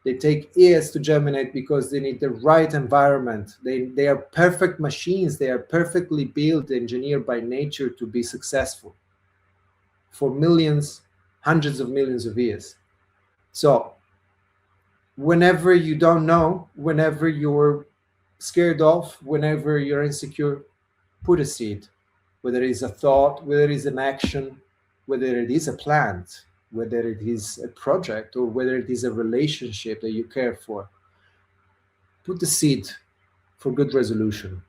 They take years to germinate because they need the right environment. They are perfect machines. They are perfectly built, engineered by nature to be successful for millions, hundreds of millions of years. So whenever you don't know, whenever you're scared off, whenever you're insecure, put a seed, whether it is a thought, whether it is an action, whether it is a plant, whether it is a project, or whether it is a relationship that you care for. Put the seed for good resolution.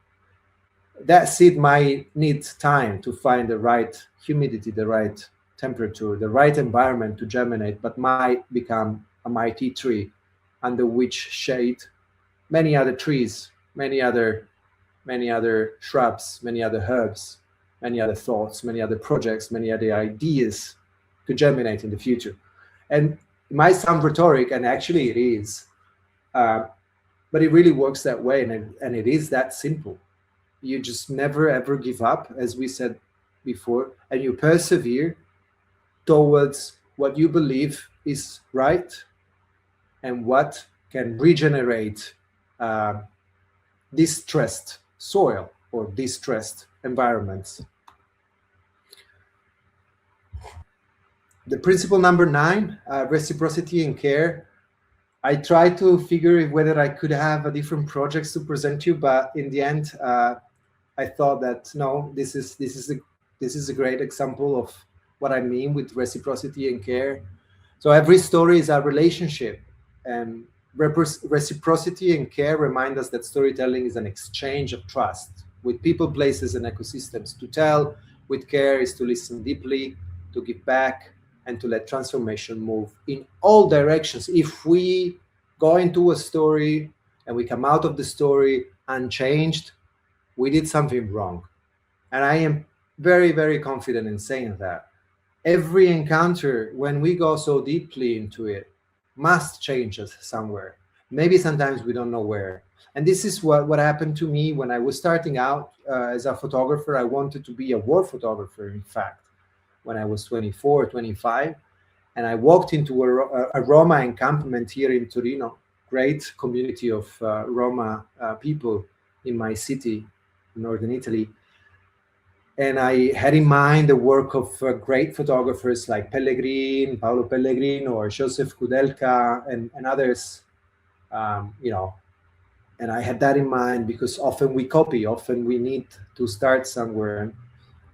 That seed might need time to find the right humidity, the right temperature, the right environment to germinate, but might become a mighty tree under which shade many other trees, many other shrubs, many other herbs, many other thoughts, many other projects, many other ideas to germinate in the future. And it might sound rhetoric, and actually it is, but it really works that way, and it is that simple. You just never ever give up, as we said before, and you persevere towards what you believe is right and what can regenerate distressed soil or distressed environments. The principle number 9, reciprocity and care. I tried to figure whether I could have a different projects to present you, but in the end, I thought that no, this is a great example of what I mean with reciprocity and care. So every story is a relationship, and reciprocity and care remind us that storytelling is an exchange of trust with people, places, and ecosystems. To tell with care is to listen deeply, to give back, and to let transformation move in all directions. If we go into a story and we come out of the story unchanged, we did something wrong. And I am very, very confident in saying that. Every encounter, when we go so deeply into it, must change us somewhere. Maybe sometimes we don't know where. And this is what happened to me when I was starting out as a photographer. I wanted to be a war photographer, in fact, when I was 24, 25. And I walked into a Roma encampment here in Torino, great community of Roma people in my city, in northern Italy. And I had in mind the work of great photographers like Pellegrin, Paolo Pellegrin, or Joseph Kudelka, and others, and I had that in mind because often we copy, often we need to start somewhere.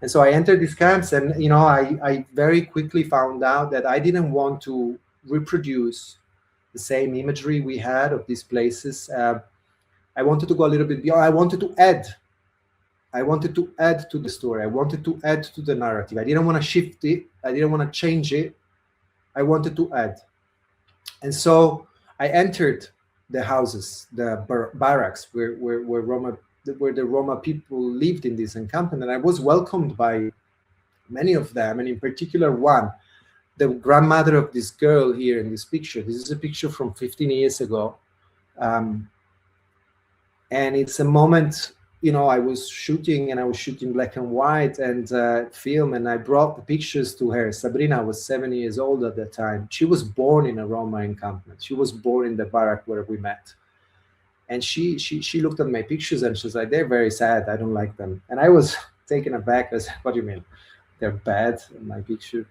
And so I entered these camps, and I very quickly found out that I didn't want to reproduce the same imagery we had of these places. I wanted to go a little bit beyond. I wanted to add to the story. I wanted to add to the narrative. I didn't want to shift it. I didn't want to change it. I wanted to add. And so I entered the houses, the barracks where Roma where the Roma people lived in this encampment, and I was welcomed by many of them, and in particular one, the grandmother of this girl here in this picture. This is a picture from 15 years ago. And it's a moment, you know, I was shooting black and white and film, and I brought the pictures to her. Sabrina was 7 years old at that time. She was born in a Roma encampment. She was born in the barrack where we met. And she looked at my pictures and she's like, they're very sad. I don't like them. And I was taken aback. I said, what do you mean? They're bad in my picture.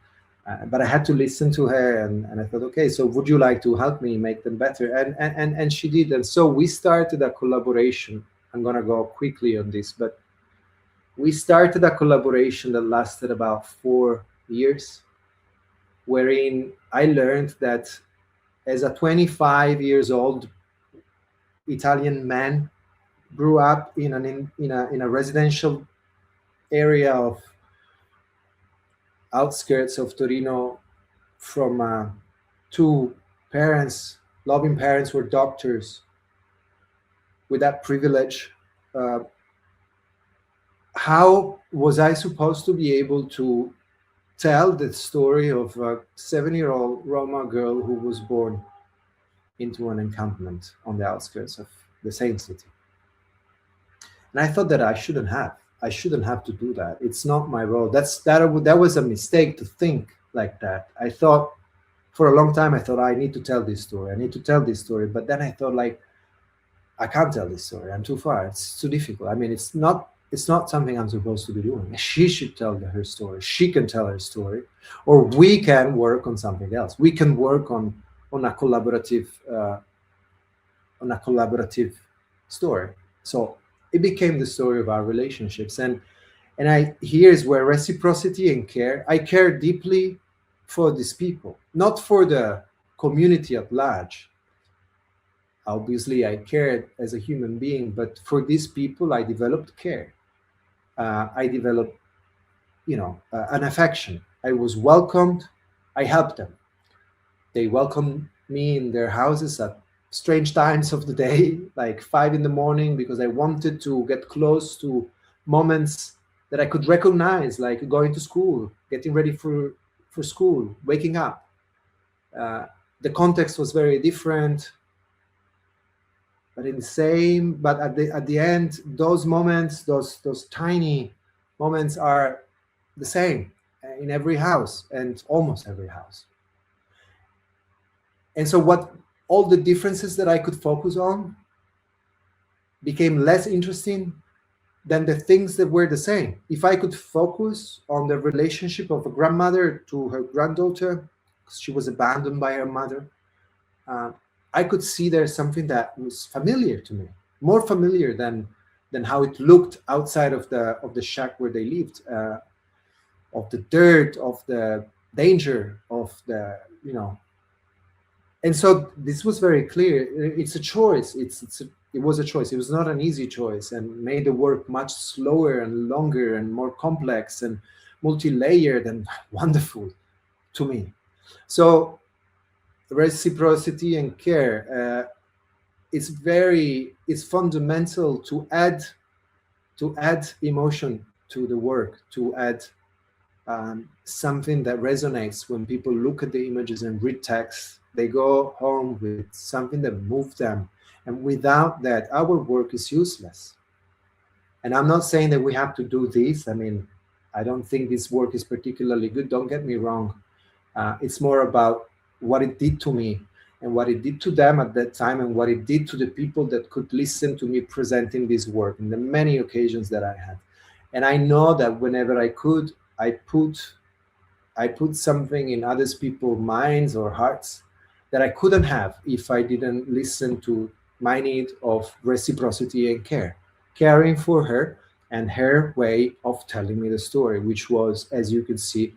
But I had to listen to her, and I thought, okay, so would you like to help me make them better? And she did. And so we started a collaboration. I'm going to go quickly on this, but we started a collaboration that lasted about 4 years, wherein I learned that as a 25 years old Italian man, grew up in a residential area of outskirts of Torino, from two parents, loving parents, were doctors with that privilege. How was I supposed to be able to tell the story of a 7-year-old Roma girl who was born into an encampment on the outskirts of the same city? And I thought that I shouldn't have to do that. It's not my role. That was a mistake to think like that. I thought for a long time, I need to tell this story. I need to tell this story. But then I thought, like, I can't tell this story. I'm too far. It's too difficult. I mean, it's not something I'm supposed to be doing. She should tell her story. She can tell her story, or we can work on something else. We can work on a collaborative story. So it became the story of our relationships, and here's where reciprocity and care. I care deeply for these people, not for the community at large. Obviously, I cared as a human being, but for these people, I developed care. I developed, an affection. I was welcomed. I helped them. They welcomed me in their houses at strange times of the day, like 5 a.m, because I wanted to get close to moments that I could recognize, like going to school, getting ready for school, waking up. The context was very different, but at the end, those moments, those tiny moments are the same in every house, and almost every house. And so all the differences that I could focus on became less interesting than the things that were the same. If I could focus on the relationship of a grandmother to her granddaughter, because she was abandoned by her mother, I could see there's something that was familiar to me, more familiar than how it looked outside of the shack where they lived, of the dirt, of the danger, of the, And so this was very clear. It's a choice. It was a choice. It was not an easy choice, and made the work much slower and longer and more complex and multi-layered and wonderful to me. So reciprocity and care is fundamental to add emotion to the work, to add something that resonates when people look at the images and read text. They go home with something that moved them. And without that, our work is useless. And I'm not saying that we have to do this. I mean, I don't think this work is particularly good. Don't get me wrong. It's more about what it did to me and what it did to them at that time, and what it did to the people that could listen to me presenting this work in the many occasions that I had. And I know that whenever I could, I put something in other people's minds or hearts that I couldn't have if I didn't listen to my need of reciprocity and care, caring for her and her way of telling me the story, which was, as you can see,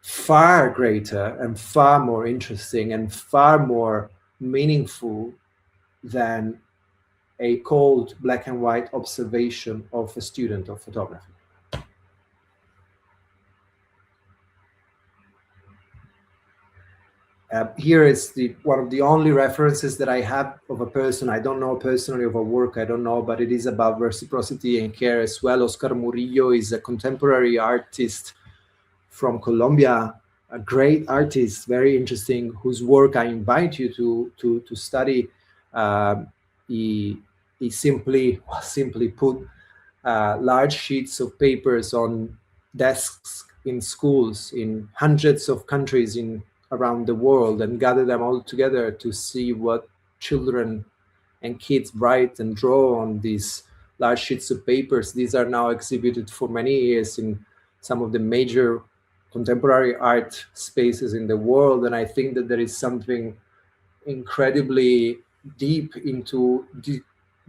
far greater and far more interesting and far more meaningful than a cold black and white observation of a student of photography. Here is one of the only references that I have of a person. I don't know personally of a work, I don't know, but it is about reciprocity and care as well. Oscar Murillo is a contemporary artist from Colombia, a great artist, very interesting, whose work I invite you to study. He simply put large sheets of papers on desks in schools in hundreds of countries around the world and gather them all together to see what children and kids write and draw on these large sheets of papers. These are now exhibited for many years in some of the major contemporary art spaces in the world. And I think that there is something incredibly deep into the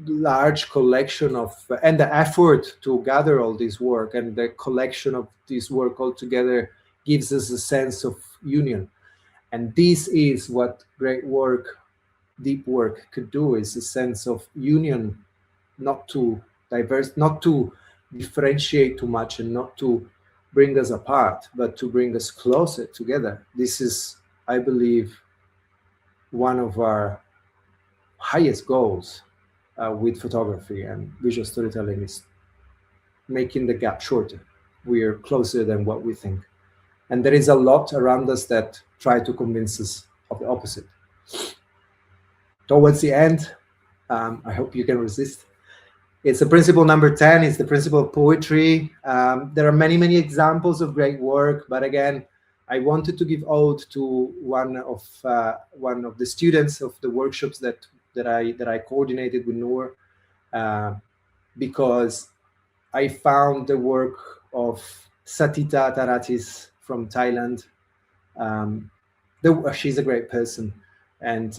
large collection of, and the effort to gather all this work and the collection of this work all together gives us a sense of union. And this is what great work, deep work could do, is a sense of union, not to differentiate too much and not to bring us apart, but to bring us closer together. This is, I believe, one of our highest goals with photography and visual storytelling, is making the gap shorter. We are closer than what we think. And there is a lot around us that try to convince us of the opposite. Towards the end, I hope you can resist. It's the principle number 10, it's the principle of poetry. There are many, many examples of great work, but again, I wanted to give ode to one of the students of the workshops that I coordinated with Noor, because I found the work of Satita Taratis from Thailand. She's a great person, and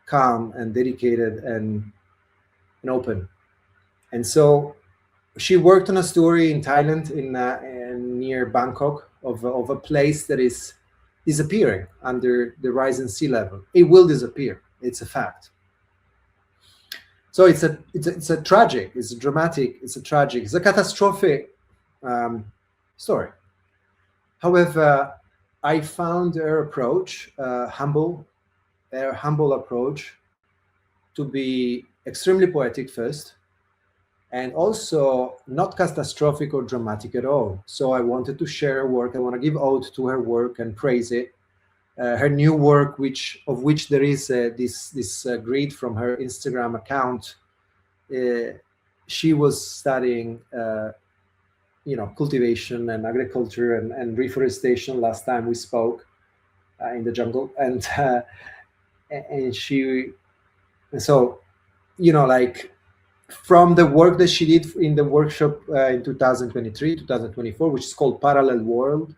calm and dedicated and open. And so she worked on a story in Thailand, in near Bangkok, of a place that is disappearing under the rising sea level. It will disappear. It's a fact. So it's a tragic, it's a dramatic, it's a tragic, it's a catastrophic story. However, I found her approach, her humble approach, to be extremely poetic first, and also not catastrophic or dramatic at all. So I wanted to share her work. I want to give ode to her work and praise it. Her new work, of which there is this grid from her Instagram account. She was studying, cultivation and agriculture and reforestation last time we spoke in the jungle, and so, like, from the work that she did in the workshop in 2023, 2024, which is called Parallel World,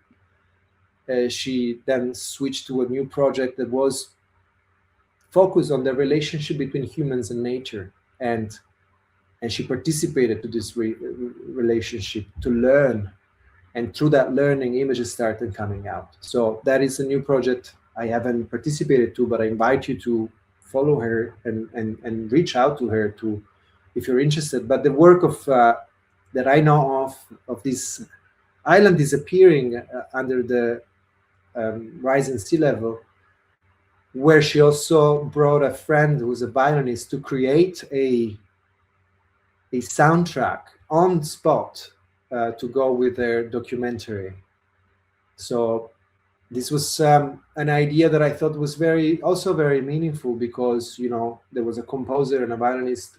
she then switched to a new project that was focused on the relationship between humans and nature, and she participated to this relationship to learn, and through that learning, images started coming out. So that is a new project I haven't participated to, but I invite you to follow her and reach out to her if you're interested. But the work of that I know of this island disappearing under the rising sea level, where she also brought a friend who's a violinist to create a soundtrack on spot to go with their documentary. So this was an idea that I thought was also very meaningful, because there was a composer and a violinist,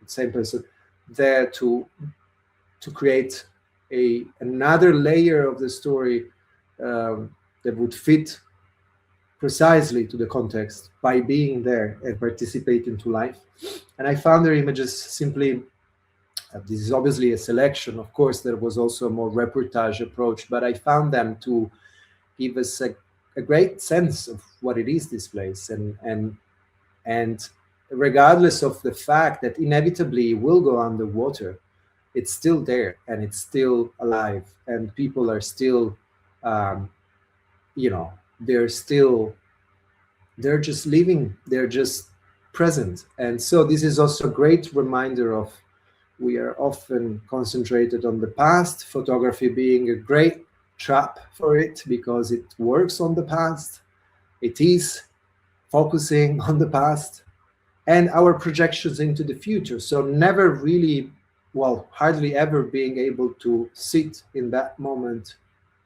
the same person, there to create another layer of the story that would fit precisely to the context by being there and participating to life. And I found their images simply. This is obviously a selection. Of course, there was also a more reportage approach, but I found them to give us a great sense of what it is, this place, and regardless of the fact that inevitably it will go underwater, it's still there and it's still alive, and people are still, they're just living, they're just present. And so this is also a great reminder of, we are often concentrated on the past, photography being a great trap for it because it works on the past. It is focusing on the past and our projections into the future. So never really, well, hardly ever being able to sit in that moment,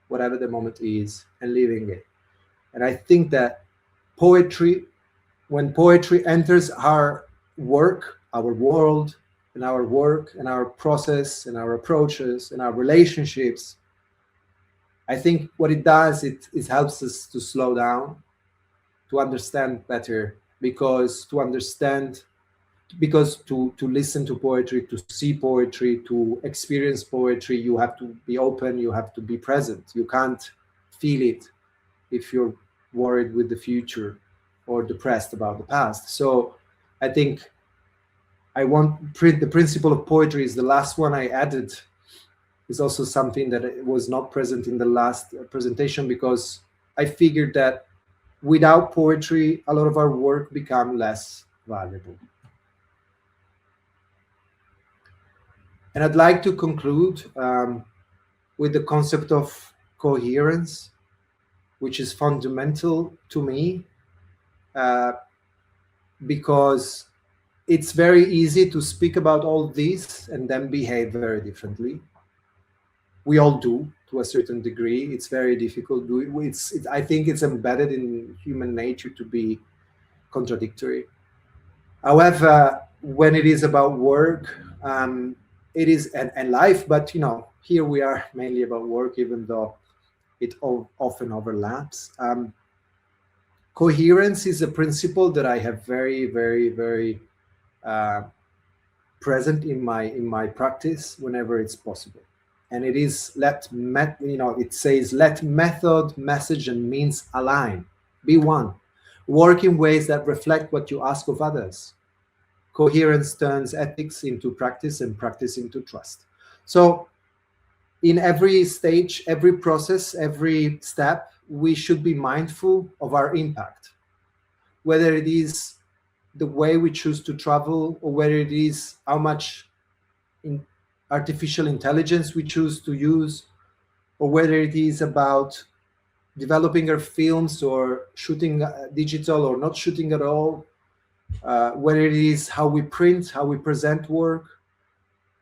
whatever the moment is, and living it. And I think that poetry, when poetry enters our work, our world, and our work, and our process, and our approaches, and our relationships, I think what it does, it helps us to slow down, to understand better, because to understand, because to listen to poetry, to see poetry, to experience poetry, you have to be open, you have to be present. You can't feel it if you're worried with the future or depressed about the past. So I think the principle of poetry is the last one I added, is also something that was not present in the last presentation, because I figured that without poetry, a lot of our work become less valuable. And I'd like to conclude with the concept of coherence, which is fundamental to me, because it's very easy to speak about all this and then behave very differently. We all do to a certain degree. It's very difficult. I think it's embedded in human nature to be contradictory. However, when it is about work, it is and life, but here we are mainly about work, even though it often overlaps. Coherence is a principle that I have very, very, very present in my practice whenever it's possible, and it is it says let method, message, and means align, be one, work in ways that reflect what you ask of others. Coherence turns ethics into practice and practice into trust. So in every stage, every process, every step, we should be mindful of our impact, whether it is the way we choose to travel, or whether it is how much artificial intelligence we choose to use, or whether it is about developing our films or shooting digital or not shooting at all, whether it is how we print, how we present work.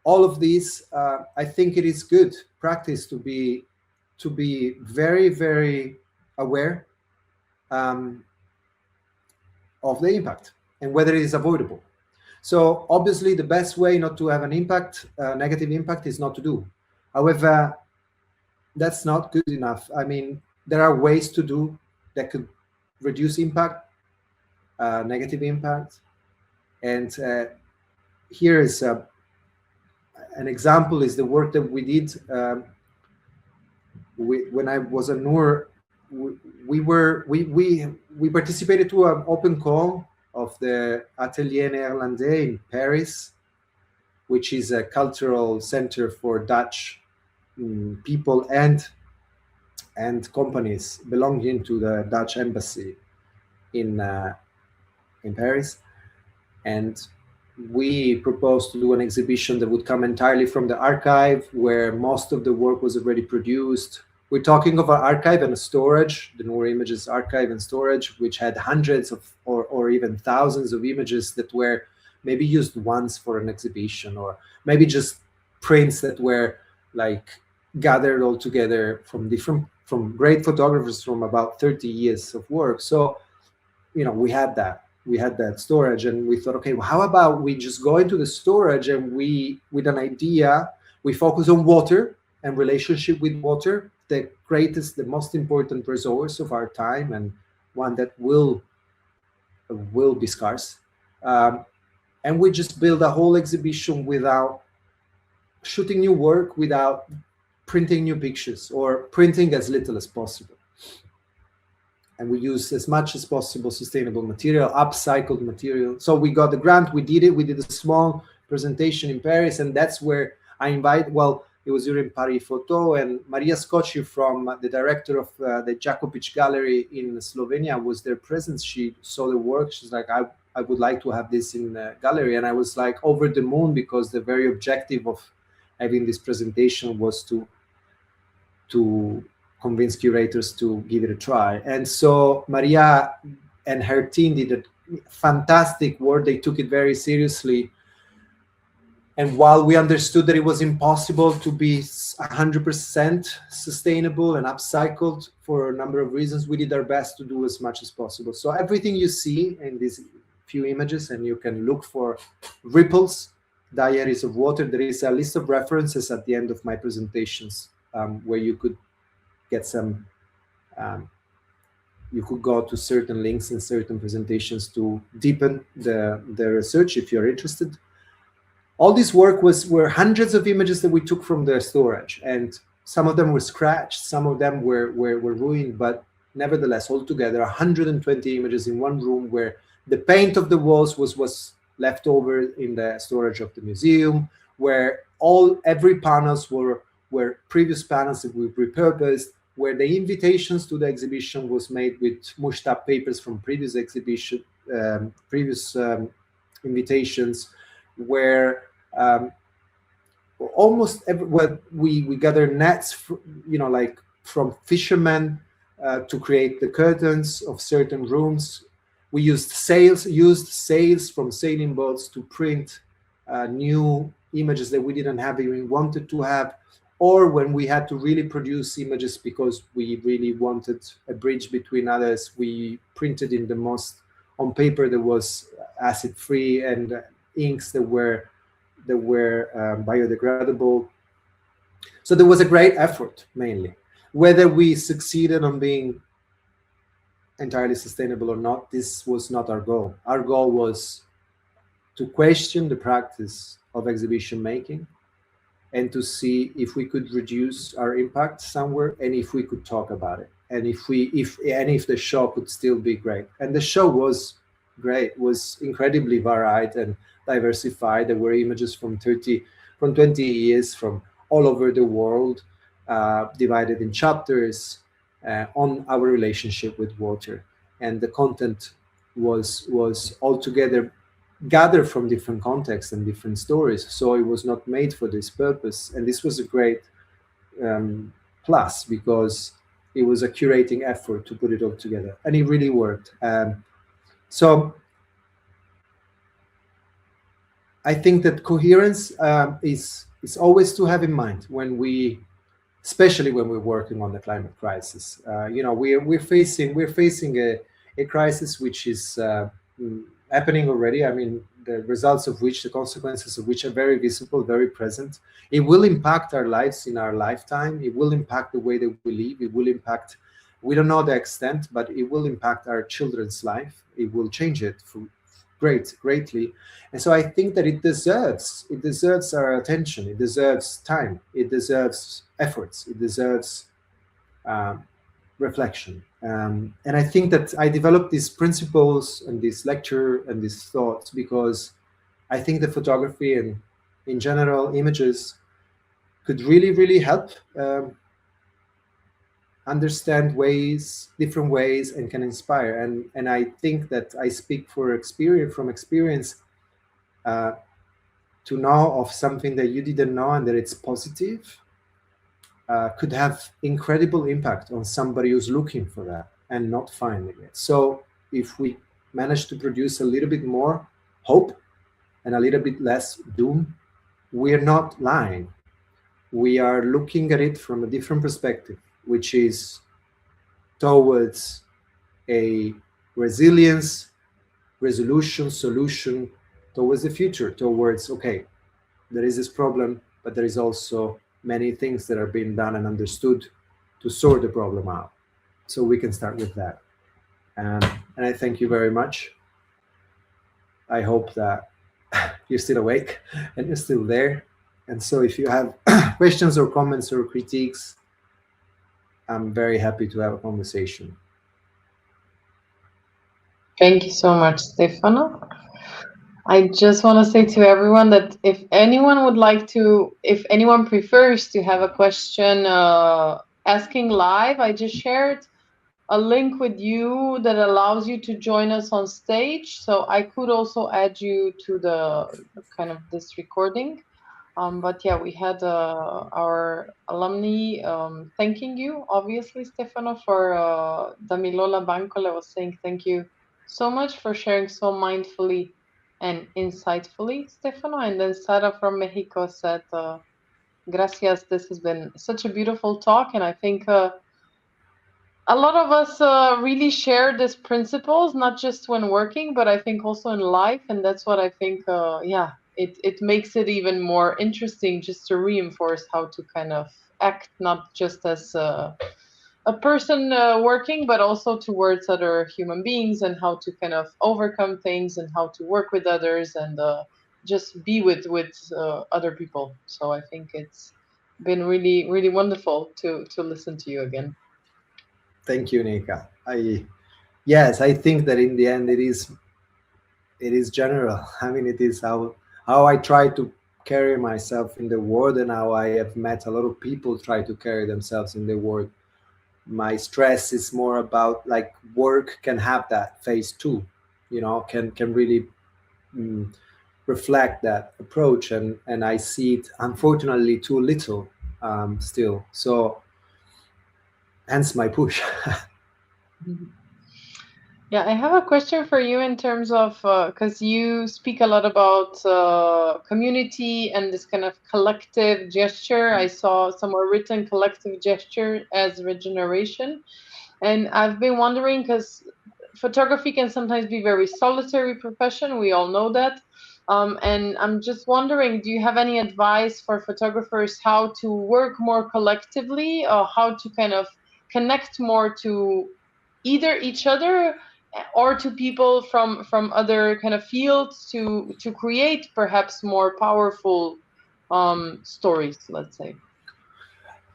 All of these, I think it is good practice to be very, very aware of the impact and whether it is avoidable. So obviously the best way not to have an impact, negative impact, is not to do. However, that's not good enough. I mean, there are ways to do that could reduce impact, negative impact. And here is an example is the work that we did when I was at NUR. We participated to an open call of the Atelier Néerlandais in Paris, which is a cultural center for Dutch people and companies belonging to the Dutch embassy in Paris. And we proposed to do an exhibition that would come entirely from the archive, where most of the work was already produced. We're talking of an archive and a storage, the NUR Images archive and storage, which had hundreds of or even thousands of images that were maybe used once for an exhibition, or maybe just prints that were like gathered all together from great photographers from about 30 years of work. So, we had that storage, and we thought, okay, well, how about we just go into the storage and with an idea, we focus on water and relationship with water, the most important resource of our time, and one that will be scarce. And we just build a whole exhibition without shooting new work, without printing new pictures, or printing as little as possible. And we use as much as possible sustainable material, upcycled material. So we got the grant, we did a small presentation in Paris, and that's where I it was during Paris Photo, and Maria Scocci, from the director of the Jakopic Gallery in Slovenia, was there present. She saw the work, she's like, I would like to have this in the gallery. And I was like over the moon, because the very objective of having this presentation was to convince curators to give it a try. And so Maria and her team did a fantastic work. They took it very seriously. And while we understood that it was impossible to be 100% sustainable and upcycled for a number of reasons, we did our best to do as much as possible. So everything you see in these few images, and you can look for ripples, diaries of water. There is a list of references at the end of my presentations where you could get some, you could go to certain links in certain presentations to deepen the research if you're interested. All this work were hundreds of images that we took from the storage, and some of them were scratched, some of them were ruined, but nevertheless, altogether 120 images in one room where the paint of the walls was left over in the storage of the museum, where every panels were previous panels that we repurposed, where the invitations to the exhibition was made with mushed up papers from previous exhibition, invitations, where almost everywhere we gather nets, like from fishermen to create the curtains of certain rooms. We used sails from sailing boats to print new images that we didn't have even wanted to have, or when we had to really produce images because we really wanted a bridge between others, we printed on paper that was acid-free and inks that were biodegradable. So there was a great effort, mainly. Whether we succeeded on being entirely sustainable or not, this was not our goal. Our goal was to question the practice of exhibition making and to see if we could reduce our impact somewhere, and if we could talk about it, and if the show could still be great. And the show was great, was incredibly varied and diversified. There were images from 20 years from all over the world, divided in chapters on our relationship with water, and the content was altogether gathered from different contexts and different stories. So it was not made for this purpose, and this was a great plus, because it was a curating effort to put it all together, and it really worked. So I think that coherence is always to have in mind especially when we're working on the climate crisis. We're facing a crisis which is happening already. I mean, the results of which, the consequences of which are very visible, very present. It will impact our lives in our lifetime. It will impact the way that we live. It will impact, we don't know the extent, but it will impact our children's life. It will change it greatly. And so I think that it deserves our attention. It deserves time. It deserves efforts. It deserves reflection. And I think that I developed these principles and this lecture and these thoughts because I think the photography and in general images could really, really help understand different ways, and can inspire. And I think that I speak from experience to know of something that you didn't know and that it's positive could have incredible impact on somebody who's looking for that and not finding it. So if we manage to produce a little bit more hope and a little bit less doom, we're not lying. We are looking at it from a different perspective, which is towards a resilience, resolution, solution towards the future, towards, okay, there is this problem, but there is also many things that are being done and understood to sort the problem out. So we can start with that. And I thank you very much. I hope that you're still awake and you're still there. And so if you have questions or comments or critiques, I'm very happy to have a conversation. Thank you so much, Stefano. I just want to say to everyone that if anyone prefers to have a question asking live, I just shared a link with you that allows you to join us on stage. So I could also add you to the kind of this recording. But yeah, we had our alumni thanking you, obviously, Stefano, for Damilola Bancola was saying thank you so much for sharing so mindfully and insightfully, Stefano. And then Sara from Mexico said, gracias, this has been such a beautiful talk. And I think a lot of us really share these principles, not just when working, but I think also in life. And that's what I think, yeah, it makes it even more interesting just to reinforce how to kind of act, not just as a person working, but also towards other human beings and how to kind of overcome things and how to work with others and just be with other people. So I think it's been really, really wonderful to listen to you again. Thank you, Nika. Yes, I think that in the end it is general. I mean, it is how I try to carry myself in the world, and how I have met a lot of people try to carry themselves in the world. My stress is more about like work can have that phase too, can really mm, reflect that approach, and I see it unfortunately too little still. So hence my push. Mhm. Yeah, I have a question for you in terms of because you speak a lot about community and this kind of collective gesture. I saw somewhere written collective gesture as regeneration. And I've been wondering because photography can sometimes be very solitary profession. We all know that. And I'm just wondering, do you have any advice for photographers how to work more collectively or how to kind of connect more to either each other or to people from other kind of fields to create perhaps more powerful stories, let's say.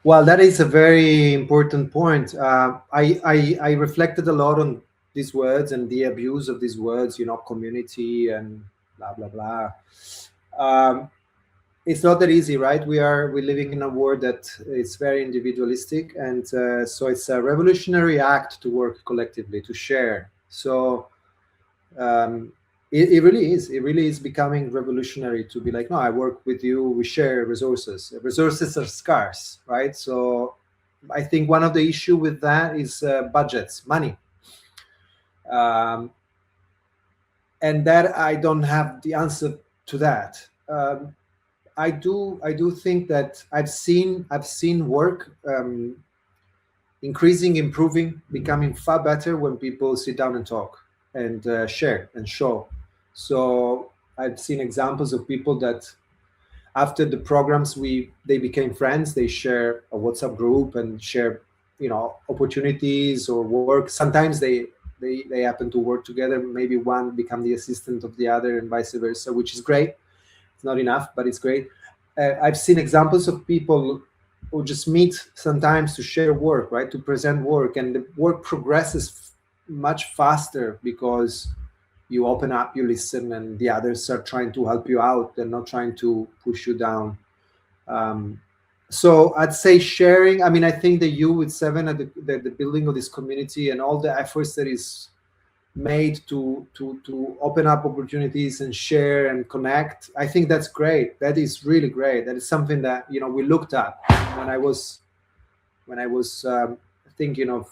Well, that is a very important point. I reflected a lot on these words and the abuse of these words, community and blah blah blah. Um, it's not that easy, right? We're living in a world that is very individualistic, and so it's a revolutionary act to work collectively, to share. So um, it really is. It really is becoming revolutionary to be like, no, I work with you. We share resources. Resources are scarce, right? So I think one of the issue with that is budgets, money, um, and that I don't have the answer to that. I do think that I've seen work increasing, improving, becoming far better when people sit down and talk and share and show. So I've seen examples of people that after the programs they became friends. They share a WhatsApp group and share opportunities or work. Sometimes they happen to work together. Maybe one become the assistant of the other and vice versa, which is great. It's not enough, but it's great. I've seen examples of people who just meet sometimes to share work, right? To present work, and the work progresses much faster because you open up, you listen, and the others are trying to help you out. They're not trying to push you down. Um, so I'd say sharing. I mean, I think that you with Seven at the building of this community and all the efforts that is made to open up opportunities and share and connect. I think that's great. That is really great. That is something that we looked at when I was thinking of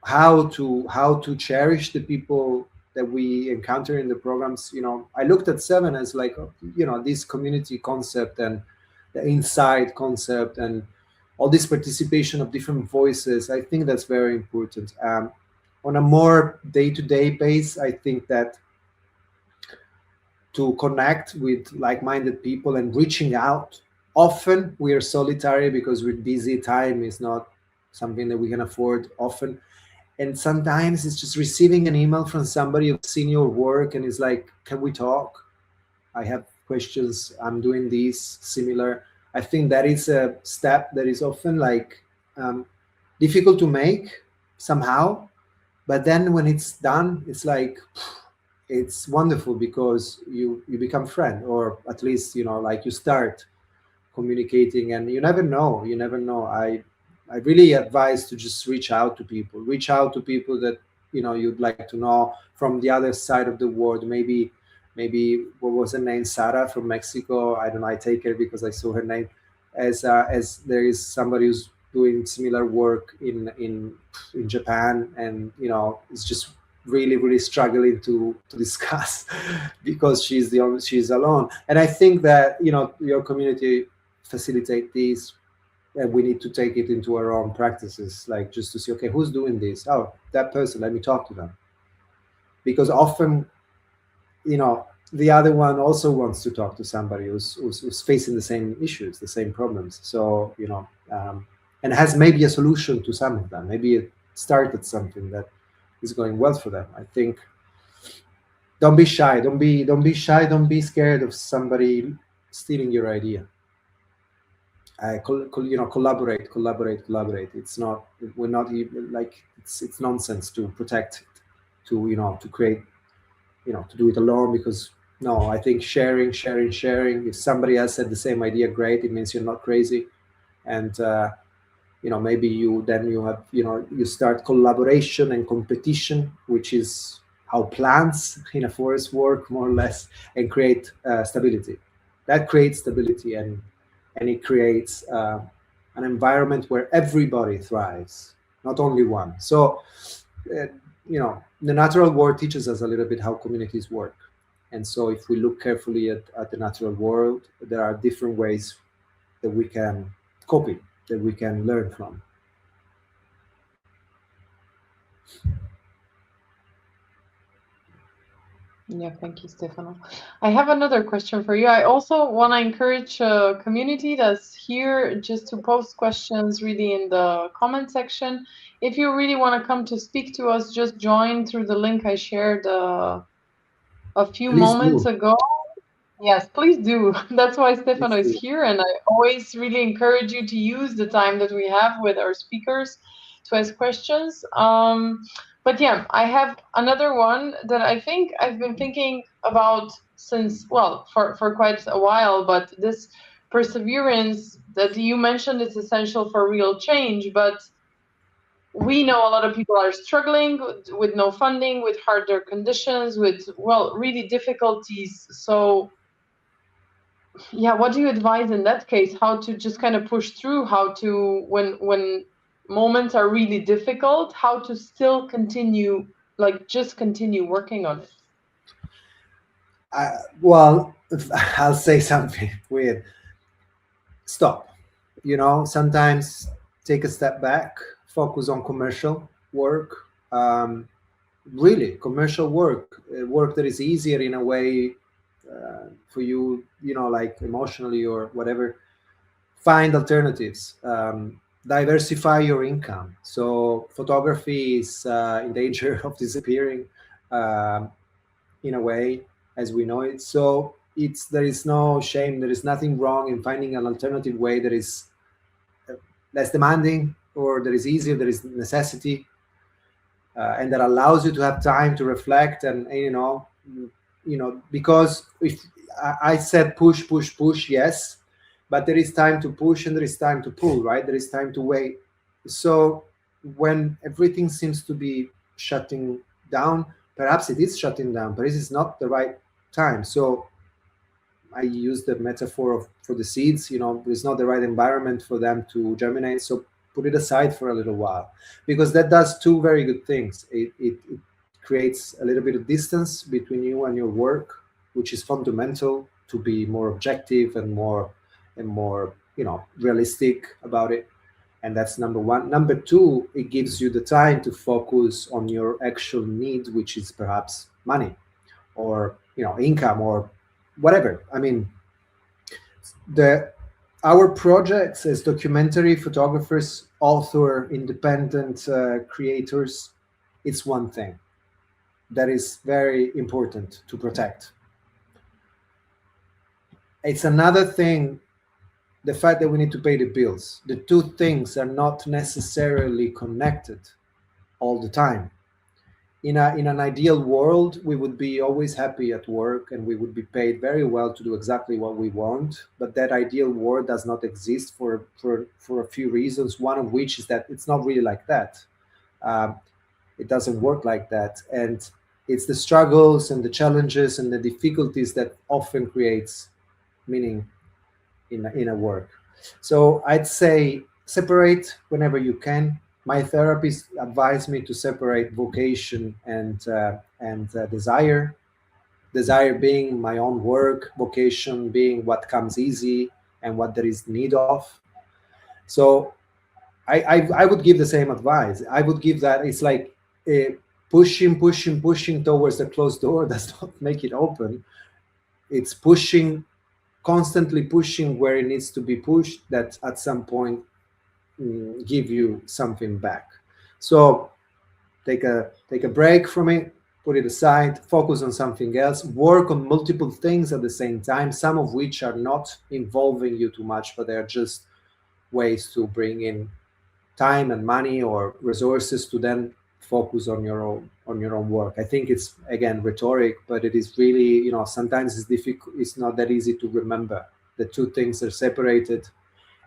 how to cherish the people that we encounter in the programs. I looked at Seven as like this community concept and the inside concept and all this participation of different voices. I think that's very important. On a more day-to-day base, I think that to connect with like-minded people and reaching out, often we are solitary because we're busy. Time is not something that we can afford often, and sometimes it's just receiving an email from somebody who's seen your work and is like, can we talk? I have questions. I'm doing this similar. I think that is a step that is often um, difficult to make somehow, but then when it's done, it's like it's wonderful because you become friend, or at least like you start communicating, and you never know. I really advise to just reach out to people that you'd like to know from the other side of the world. Maybe maybe what was her name, Sara from Mexico. I don't know. I take her because I saw her name. As there is somebody who's doing similar work in Japan, and it's just really struggling to discuss because she's alone. And I think that your community facilitate this, and we need to take it into our own practices, like just to see, okay, who's doing this? Oh, that person, let me talk to them. Because often the other one also wants to talk to somebody who's facing the same issues, the same problems. So and has maybe a solution to some of them. Maybe it started something that is going well for them. I think don't be shy. Don't be shy. Don't be scared of somebody stealing your idea. Collaborate. It's not. We're not even like it's nonsense to protect it, to create, to do it alone, because no, I think sharing. If somebody else had the same idea, great. It means you're not crazy, and maybe you have you start collaboration and competition, which is how plants in a forest work more or less, and create stability. That creates stability, and it creates an environment where everybody thrives, not only one. So the natural world teaches us a little bit how communities work. And so if we look carefully at the natural world, there are different ways that we can copy, that we can learn from. Yeah, thank you, Stefano. I have another question for you. I also want to encourage community that's here just to post questions really in the comment section. If you really want to come to speak to us, just join through the link I shared a few moments ago. Yes, please do. That's why Stefano is here, and I always really encourage you to use the time that we have with our speakers to ask questions. But yeah, I have another one that I think I've been thinking about since, well, for quite a while, but this perseverance that you mentioned is essential for real change, but we know a lot of people are struggling with no funding, with harder conditions, with, well, really difficulties. So yeah, what do you advise in that case? How to just kind of push through, how to, when moments are really difficult, how to still continue, like just continue working on it? Well, I'll say something weird. Stop. Sometimes take a step back, focus on commercial work. Really, commercial work that is easier in a way for you, like emotionally or whatever. Find alternatives. Diversify your income. So photography is in danger of disappearing in a way as we know it. So there is no shame. There is nothing wrong in finding an alternative way that is less demanding, or that is easier, that is necessity, and that allows you to have time to reflect. And because if I said push, yes, but there is time to push and there is time to pull, right? There is time to wait. So when everything seems to be shutting down, perhaps it is shutting down, but this is not the right time. So I use the metaphor for the seeds, it's not the right environment for them to germinate. So put it aside for a little while, because that does two very good things. It creates a little bit of distance between you and your work, which is fundamental to be more objective and more realistic about it. And that's number one. Number two, it gives you the time to focus on your actual need, which is perhaps money or income or whatever. I mean, our projects as documentary photographers, author, independent creators, it's one thing that is very important to protect. It's another thing, the fact that we need to pay the bills. The two things are not necessarily connected all the time. In an ideal world, we would be always happy at work and we would be paid very well to do exactly what we want. But that ideal world does not exist for a few reasons. One of which is that it's not really like that. It doesn't work like that. And it's the struggles and the challenges and the difficulties that often creates meaning in a work. So I'd say separate whenever you can. My therapist advised me to separate vocation and desire. Desire being my own work, vocation being what comes easy and what there is need of. So I would give the same advice. I would give that it's like pushing towards the closed door does not make it open. It's pushing, constantly pushing where it needs to be pushed, that at some point give you something back. So take a break from it, put it aside, focus on something else, work on multiple things at the same time, some of which are not involving you too much, but they're just ways to bring in time and money or resources to then focus on your own work. I think it's, again, rhetoric, but it is really, sometimes it's difficult. It's not that easy to remember. The two things are separated,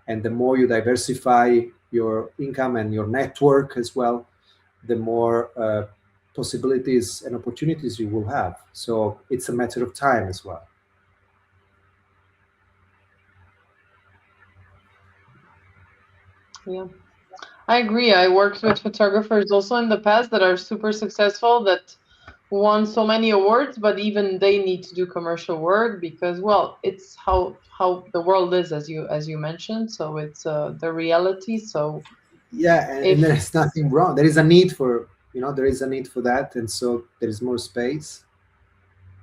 and the more you diversify your income and your network as well, the more possibilities and opportunities you will have. So it's a matter of time as well. Yeah, I agree. I worked with photographers also in the past that are super successful, that won so many awards, but even they need to do commercial work because, well, it's how the world is, as you mentioned. So it's the reality. So yeah, and there's nothing wrong. There is a need for that, and so there is more space.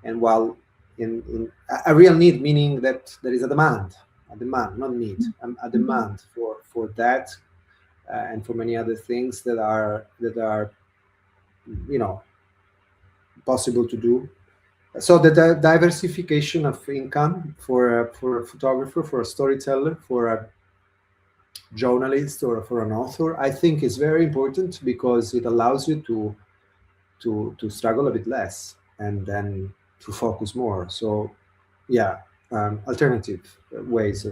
And while in a real need, meaning that there is a demand, not need, a demand for that, and for many other things that are possible to do. So the diversification of income for a photographer, for a storyteller, for a journalist, or for an author, I think is very important, because it allows you to struggle a bit less and then to focus more. So yeah, alternative ways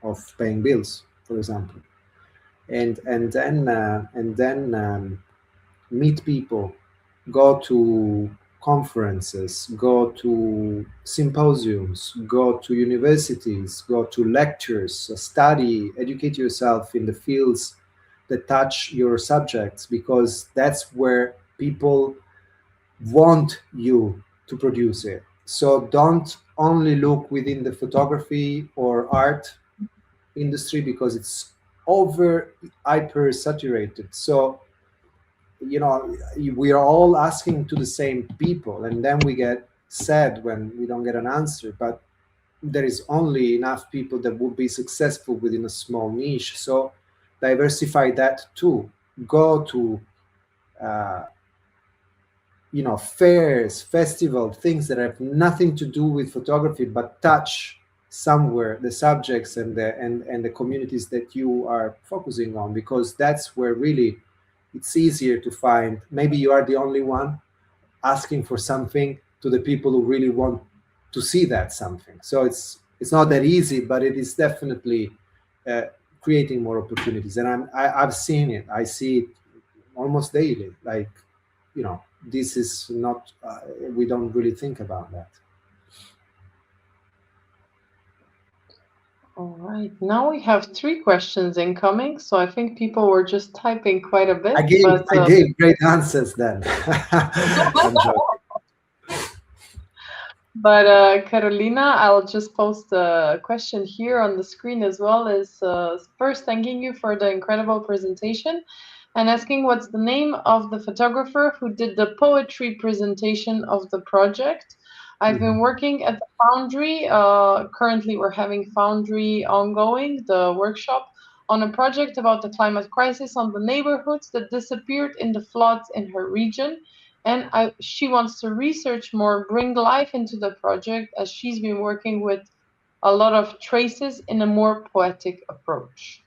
of paying bills, for example, and then meet people, go to conferences, go to symposiums, go to universities, go to lectures, study, educate yourself in the fields that touch your subjects, because that's where people want you to produce it. So don't only look within the photography or art industry, because it's hyper saturated. So we are all asking to the same people, and then we get sad when we don't get an answer. But there is only enough people that will be successful within a small niche. So diversify that too. Go to fairs, festivals, things that have nothing to do with photography, but touch somewhere the subjects and the communities that you are focusing on, because that's where really it's easier to find. Maybe you are the only one asking for something to the people who really want to see that something. So it's not that easy, but it is definitely creating more opportunities. And I've seen it. I see it almost daily. Like, this is not, we don't really think about that. All right, now we have 3 questions incoming, so I think people were just typing quite a bit. I gave great answers then. I'm joking. But Carolina, I'll just post a question here on the screen as well. Is first thanking you for the incredible presentation, and asking what's the name of the photographer who did the poetry presentation of the project. I've been working at the Foundry. Currently, we're having Foundry ongoing, the workshop, on a project about the climate crisis on the neighborhoods that disappeared in the floods in her region. And she wants to research more, bring life into the project, as she's been working with a lot of traces in a more poetic approach.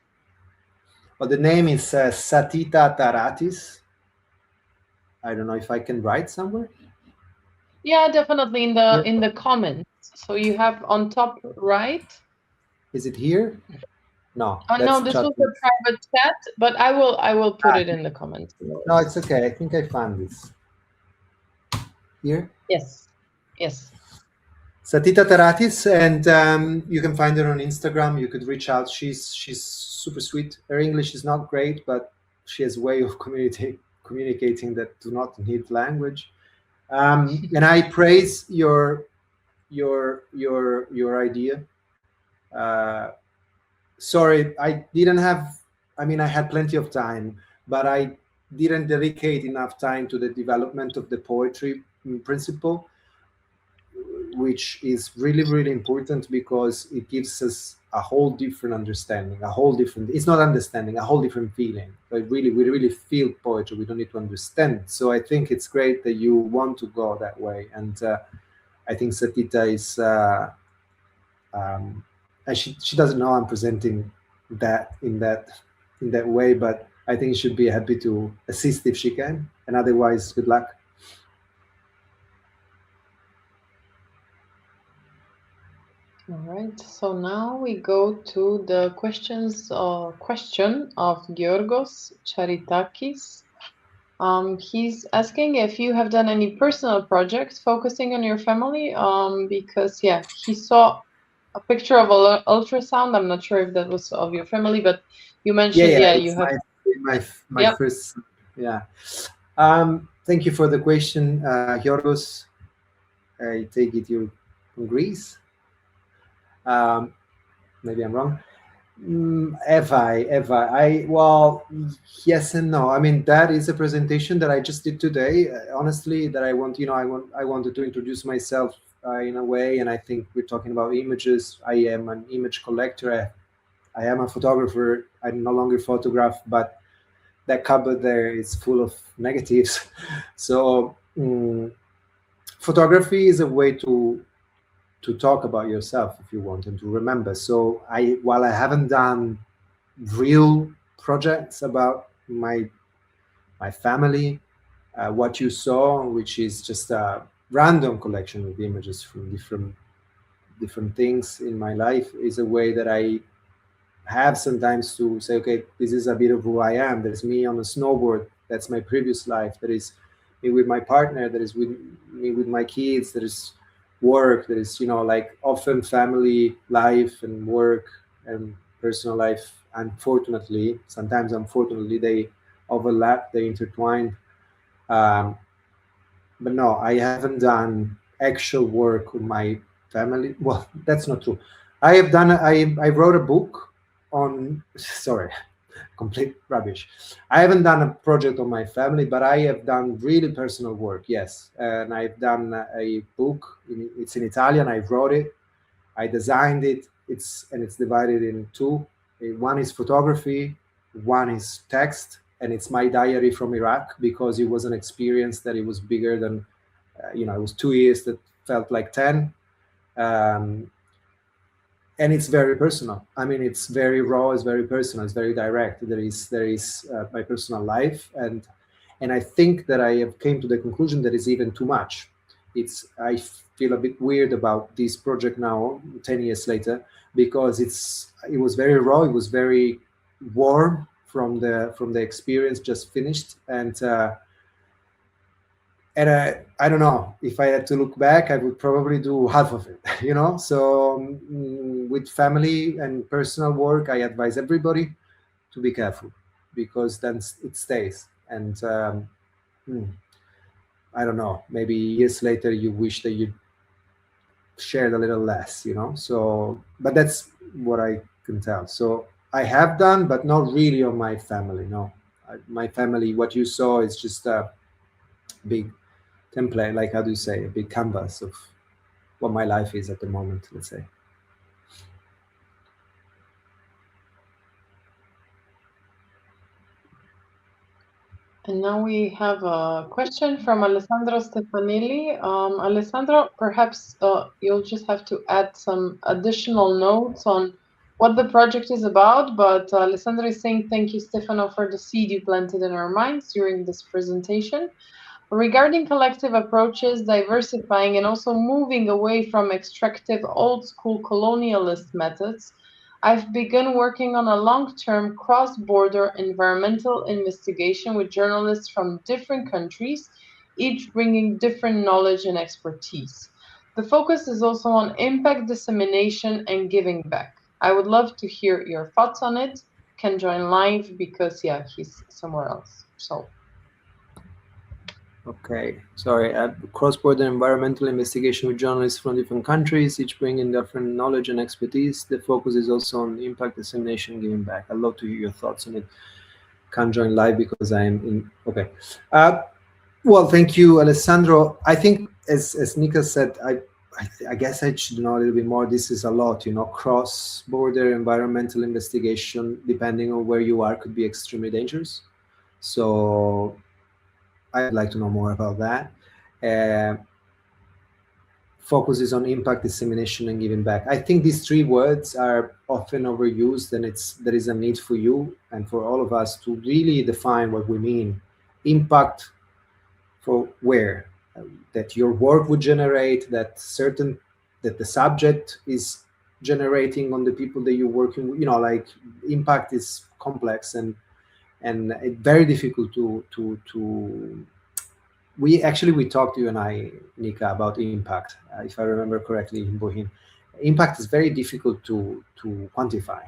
Well, the name is Satita Taratis. I don't know if I can write somewhere. Yeah, definitely in the comments. So you have on top right. Is it here? No. No, this was a private chat, but I will put it in the comments. No, it's okay. I think I found this. here? Yes. Yes. Satita Taratis, and you can find her on Instagram. You could reach out. She's super sweet. Her English is not great, but she has a way of communicating that do not need language. And I praise your idea. Uh, Sorry, I didn't have. I mean, I had plenty of time, but I didn't dedicate enough time to the development of the poetry principle, which is really really important because it gives us a whole different understanding, a whole different, it's not understanding, a whole different feeling. But really we really feel poetry, we don't need to understand. So I think it's great that you want to go that way. And I think Satita is and she doesn't know I'm presenting that in that way, but I think she should be happy to assist if she can, and otherwise good luck. All right, so now we go to the question of Georgos Charitakis. He's asking if you have done any personal projects focusing on your family, because yeah, he saw a picture of an ultrasound. I'm not sure if that was of your family, but you mentioned you It's have. my Yep. first. Yeah. Thank you for the question, Yorgos. I take it you're from Greece. Um, Maybe I'm wrong. Well, yes and no. I mean, that is a presentation that I just did today. Honestly, that I want, I wanted to introduce myself in a way, and I think we're talking about images. I am an image collector. I am a photographer. I no longer photograph, but that cupboard there is full of negatives. So photography is a way to talk about yourself if you want and to remember. So while I haven't done real projects about my family, what you saw, which is just a random collection of images from different things in my life, is a way that I have sometimes to say, okay, this is a bit of who I am. There's me on a snowboard. That's my previous life. That is me with my partner. That is with me with my kids. That is work. That is, like often family life and work and personal life. Unfortunately, sometimes unfortunately, they overlap, they intertwine. Um, but no, I haven't done actual work with my family. Well, that's not true. I have done. I wrote a book on. Sorry, complete rubbish. I haven't done a project on my family, but I have done really personal work. Yes, and I've done a book. It's in Italian. I wrote it. I designed it. It's divided in two. One is photography. One is text, and it's my diary from Iraq because it was an experience that it was bigger than, it was 2 years that felt like 10. Um, and it's very personal. I mean, it's very raw, it's very personal, it's very direct. There is my personal life, and I think that I have came to the conclusion that it's even too much. I feel a bit weird about this project now, 10 years later, because it was very raw, it was very warm from the experience just finished, and I don't know if I had to look back, I would probably do half of it, So with family and personal work, I advise everybody to be careful because then it stays. And I don't know, maybe years later you wish that you shared a little less, So, but that's what I can tell. So I have done, but not really on my family. No, my family, what you saw is just a big template, like how do you say, a big canvas of what my life is at the moment, let's say. And now we have a question from Alessandro Stefanelli. Alessandro, perhaps you'll just have to add some additional notes on what the project is about. But Alessandro is saying, thank you, Stefano, for the seed you planted in our minds during this presentation. Regarding collective approaches, diversifying and also moving away from extractive old school colonialist methods, I've begun working on a long-term cross-border environmental investigation with journalists from different countries each bringing different knowledge and expertise. The focus is also on impact dissemination and giving back. I would love to hear your thoughts on it. Can join live because, yeah, he's somewhere else. So. Okay, sorry. Cross-border environmental investigation with journalists from different countries, each bringing different knowledge and expertise. The focus is also on impact dissemination, giving back. I'd love to hear your thoughts on it. Can't join live because I am in. Okay. Well, thank you, Alessandro. I think, as Nika said, I guess I should know a little bit more. This is a lot, cross-border environmental investigation, depending on where you are, could be extremely dangerous. So I'd like to know more about that. Focuses on impact, dissemination, and giving back. I think these three words are often overused, and there is a need for you and for all of us to really define what we mean. Impact for where? That your work would generate, that the subject is generating on the people that you're working with. Like impact is complex and very difficult to we talked, you and I, Nika, about impact, if I remember correctly, in Bohin. Impact is very difficult to quantify.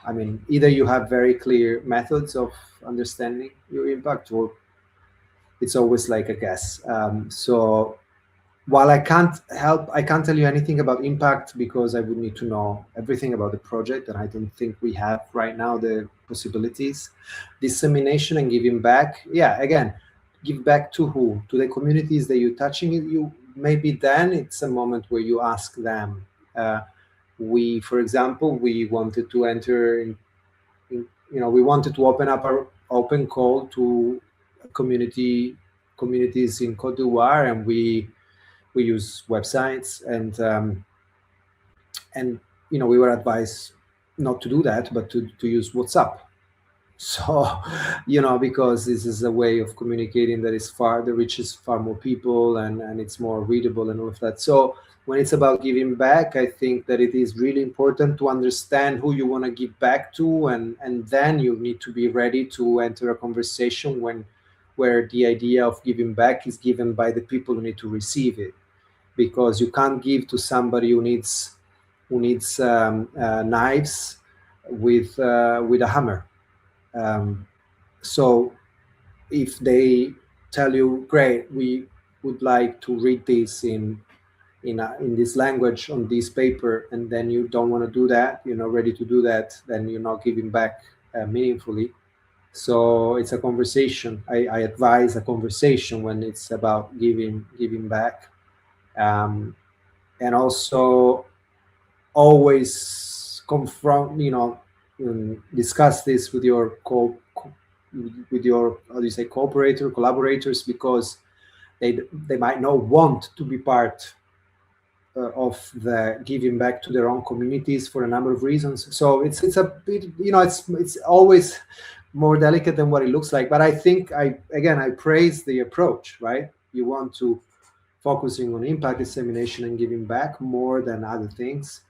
I mean, either you have very clear methods of understanding your impact, or it's always like a guess. So while I can't tell you anything about impact because I would need to know everything about the project, and I don't think we have right now the possibilities. Dissemination and giving back, yeah, again, give back to who? To the communities that you're touching. You maybe then it's a moment where you ask them. For example, we wanted to enter in, we wanted to open up our open call to communities in Côte d'Ivoire, and we use websites, and we were advised not to do that, but to use WhatsApp. So, because this is a way of communicating that reaches far more people, and it's more readable and all of that. So when it's about giving back, I think that it is really important to understand who you want to give back to, and then you need to be ready to enter a conversation where the idea of giving back is given by the people who need to receive it, because you can't give to somebody who needs knives with a hammer. So if they tell you, great, we would like to read this in this language on this paper, and then you don't want to do that, you're not ready to do that, then you're not giving back meaningfully. So it's a conversation. I advise a conversation when it's about giving back, and also always confront, discuss this with your collaborators, because they might not want to be part of the giving back to their own communities for a number of reasons. So it's a bit, it's always more delicate than what it looks like. But I think I praise the approach, right? You want to focusing on impact dissemination and giving back more than other things.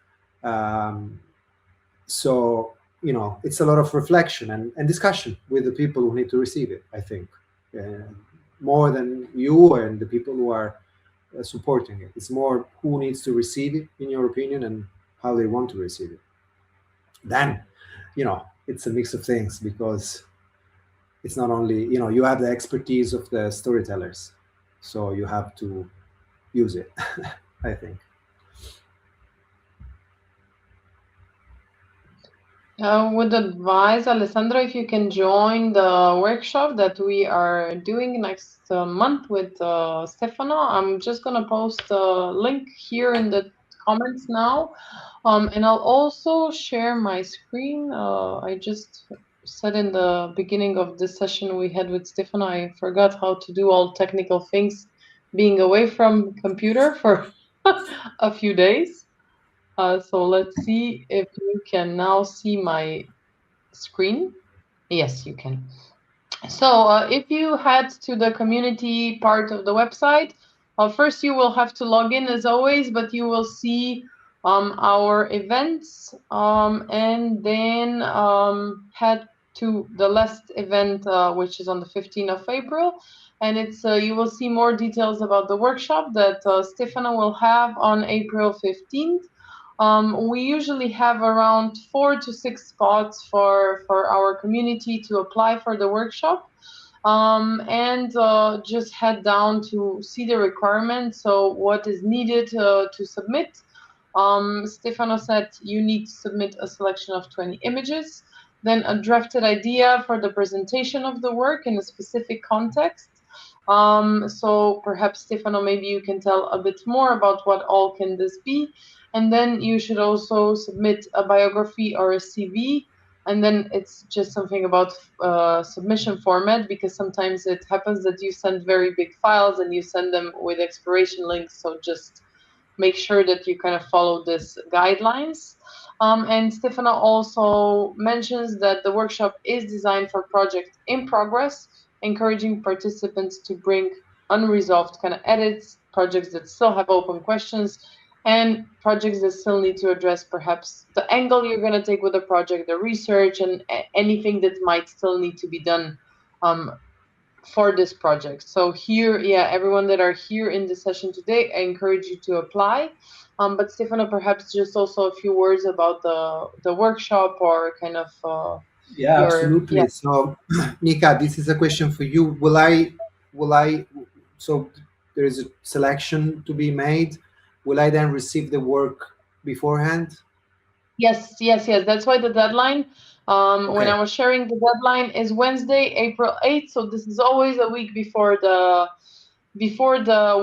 So it's a lot of reflection and discussion with the people who need to receive it, I think, more than you and the people who are supporting it. It's more who needs to receive it, in your opinion, and how they want to receive it. Then, it's a mix of things, because it's not only, you have the expertise of the storytellers, so you have to use it, I think. I would advise, Alessandro, if you can join the workshop that we are doing next month with Stefano. I'm just going to post a link here in the comments now. And I'll also share my screen. I just said in the beginning of this session we had with Stefano, I forgot how to do all technical things being away from computer for a few days. So let's see if you can now see my screen. Yes, you can. So if you head to the community part of the website, first you will have to log in as always, but you will see our events, and then head to the last event, which is on the 15th of April. and it's you will see more details about the workshop that Stefano will have on April 15th. We usually have around 4 to 6 spots for our community to apply for the workshop, and just head down to see the requirements, so what is needed to submit. Stefano said you need to submit a selection of 20 images, then a drafted idea for the presentation of the work in a specific context. So perhaps Stefano, maybe you can tell a bit more about what all can this be. And then you should also submit a biography or a CV. And then it's just something about submission format, because sometimes it happens that you send very big files and you send them with expiration links. So just make sure that you kind of follow this guidelines. And Stefano also mentions that the workshop is designed for projects in progress, encouraging participants to bring unresolved kind of edits, projects that still have open questions, and projects that still need to address perhaps the angle you're going to take with the project, the research, and anything that might still need to be done for this project. So here, yeah, everyone that are here in the session today, I encourage you to apply. But Stefano, perhaps just also a few words about the workshop, or kind of Yeah, absolutely. So, Nika, this is a question for you. So there is a selection to be made. Will I then receive the work beforehand? Yes. That's why the deadline, when I was sharing, the deadline is Wednesday, April 8th. So this is always a week before the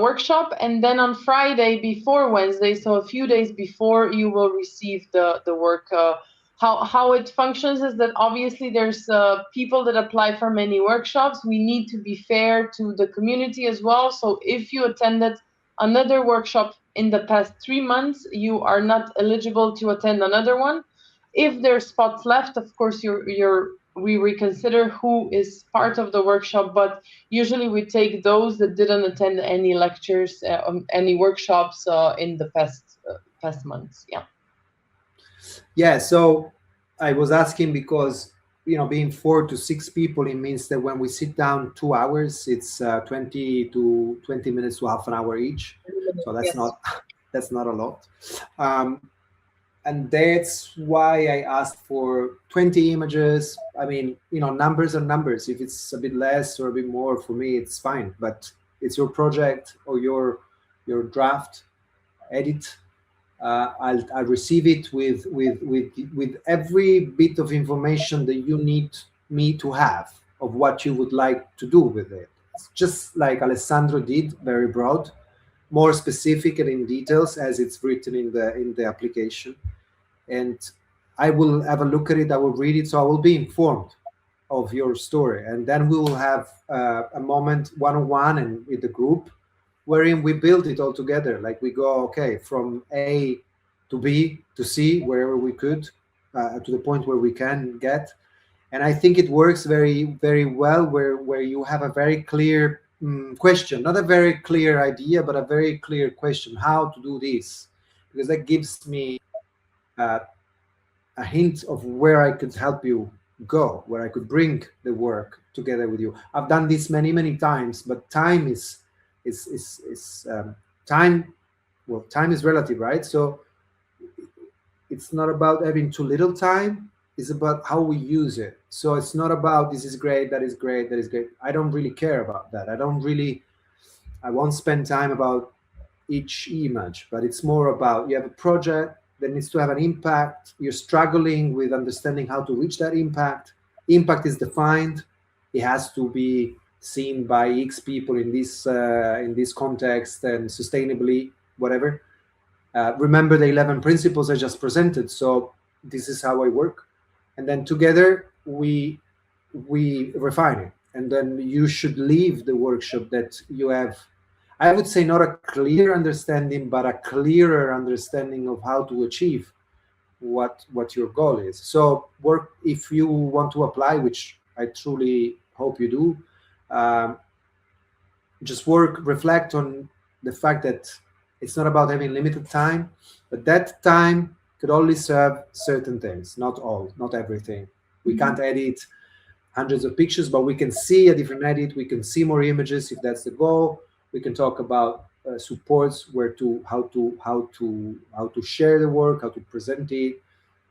workshop, and then on Friday before Wednesday, so a few days before, you will receive the work. How it functions is that obviously there's people that apply for many workshops. We need to be fair to the community as well. So if you attended another workshop in the past 3 months, you are not eligible to attend another one. If there's spots left, of course, we reconsider who is part of the workshop, but usually we take those that didn't attend any lectures, any workshops in the past months. Yeah, so I was asking because, being 4 to 6 people, it means that when we sit down 2 hours, it's 20 to 20 minutes to half an hour each. So that's not a lot. And that's why I asked for 20 images. I mean, numbers are numbers. If it's a bit less or a bit more, for me, it's fine. But it's your project or your draft edit. I'll receive it with every bit of information that you need me to have of what you would like to do with it. It's just like Alessandro did, very broad, more specific and in details as it's written in the application. And I will have a look at it. I will read it, so I will be informed of your story, and then we will have a moment one-on-one and with the group, wherein we build it all together. Like we go, from A to B to C, wherever we could, to the point where we can get. And I think it works very, very well where you have a very clear question, not a very clear idea, but a very clear question, how to do this, because that gives me a hint of where I could help you go, where I could bring the work together with you. I've done this many, many times, but time is time. Well, time is relative, right? So it's not about having too little time. It's about how we use it. So it's not about this is great, that is great, that is great. I don't really care about that. I won't spend time about each image, but it's more about you have a project that needs to have an impact. You're struggling with understanding how to reach that impact. Impact is defined. It has to be seen by X people in this context and sustainably, whatever. Remember the 11 principles I just presented. So this is how I work. And then together we refine it. And then you should leave the workshop that you have, I would say, not a clear understanding, but a clearer understanding of how to achieve what your goal is. So work, if you want to apply, which I truly hope you do, just reflect on the fact that it's not about having limited time, but that time could only serve certain things, not all, not everything. We can't edit hundreds of pictures, but we can see a different edit. We can see more images if that's the goal. We can talk about supports, how to share the work, how to present it,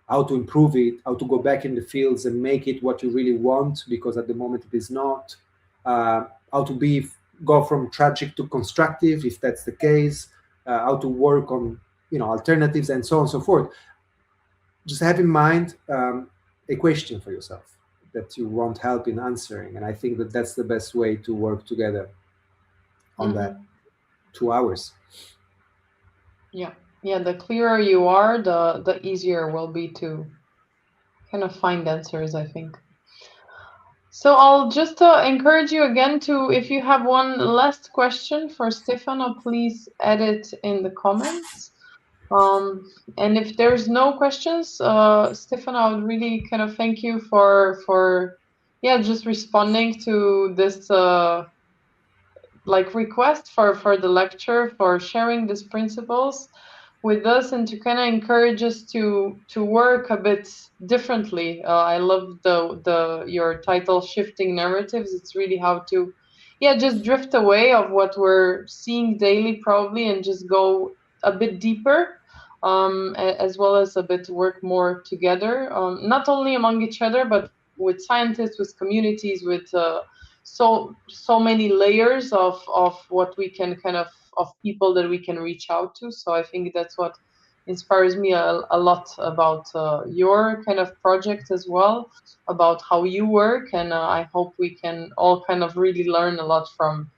how to improve it, how to go back in the fields and make it what you really want, because at the moment it is not. How to go from tragic to constructive, if that's the case. How to work on alternatives, and so on and so forth. Just have in mind a question for yourself that you want help in answering, and I think that that's the best way to work together on that 2 hours. Yeah, the clearer you are, the easier will be to kind of find answers, I think. So I'll just encourage you again to, if you have one last question for Stefano, please add it in the comments. And if there's no questions, Stefano, I would really kind of thank you for just responding to this request for the lecture, for sharing these principles with us, and to kind of encourage us to work a bit differently. I love your title, Shifting Narratives. It's really how to just drift away of what we're seeing daily probably, and just go a bit deeper, as well as a bit work more together, not only among each other, but with scientists, with communities, with so many layers of what we can kind of people that we can reach out to. So I think that's what inspires me a lot about your kind of project as well, about how you work, and I hope we can all kind of really learn a lot from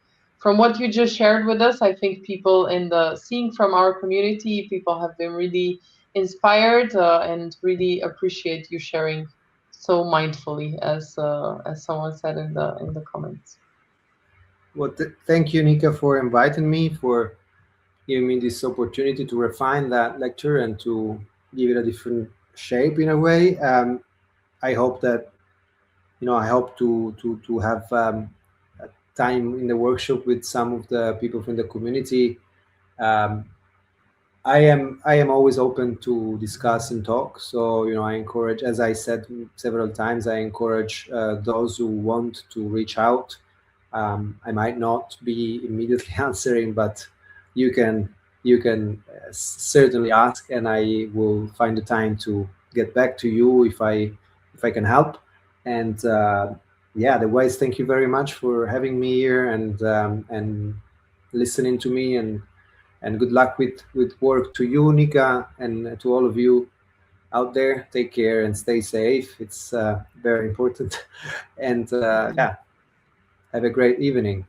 what you just shared with us. I think people seeing from our community, people have been really inspired and really appreciate you sharing so mindfully, as someone said in the comments. Well, thank you, Nika, for inviting me, for giving me this opportunity to refine that lecture and to give it a different shape in a way. I hope that I hope to have time in the workshop with some of the people from the community. I am always open to discuss and talk. So I encourage, as I said several times, I encourage those who want to reach out. I might not be immediately answering, but you can certainly ask, and I will find the time to get back to you if I can help. And otherwise, thank you very much for having me here and listening to me, and good luck with work to you, Nika, and to all of you out there. Take care and stay safe. It's very important. And have a great evening.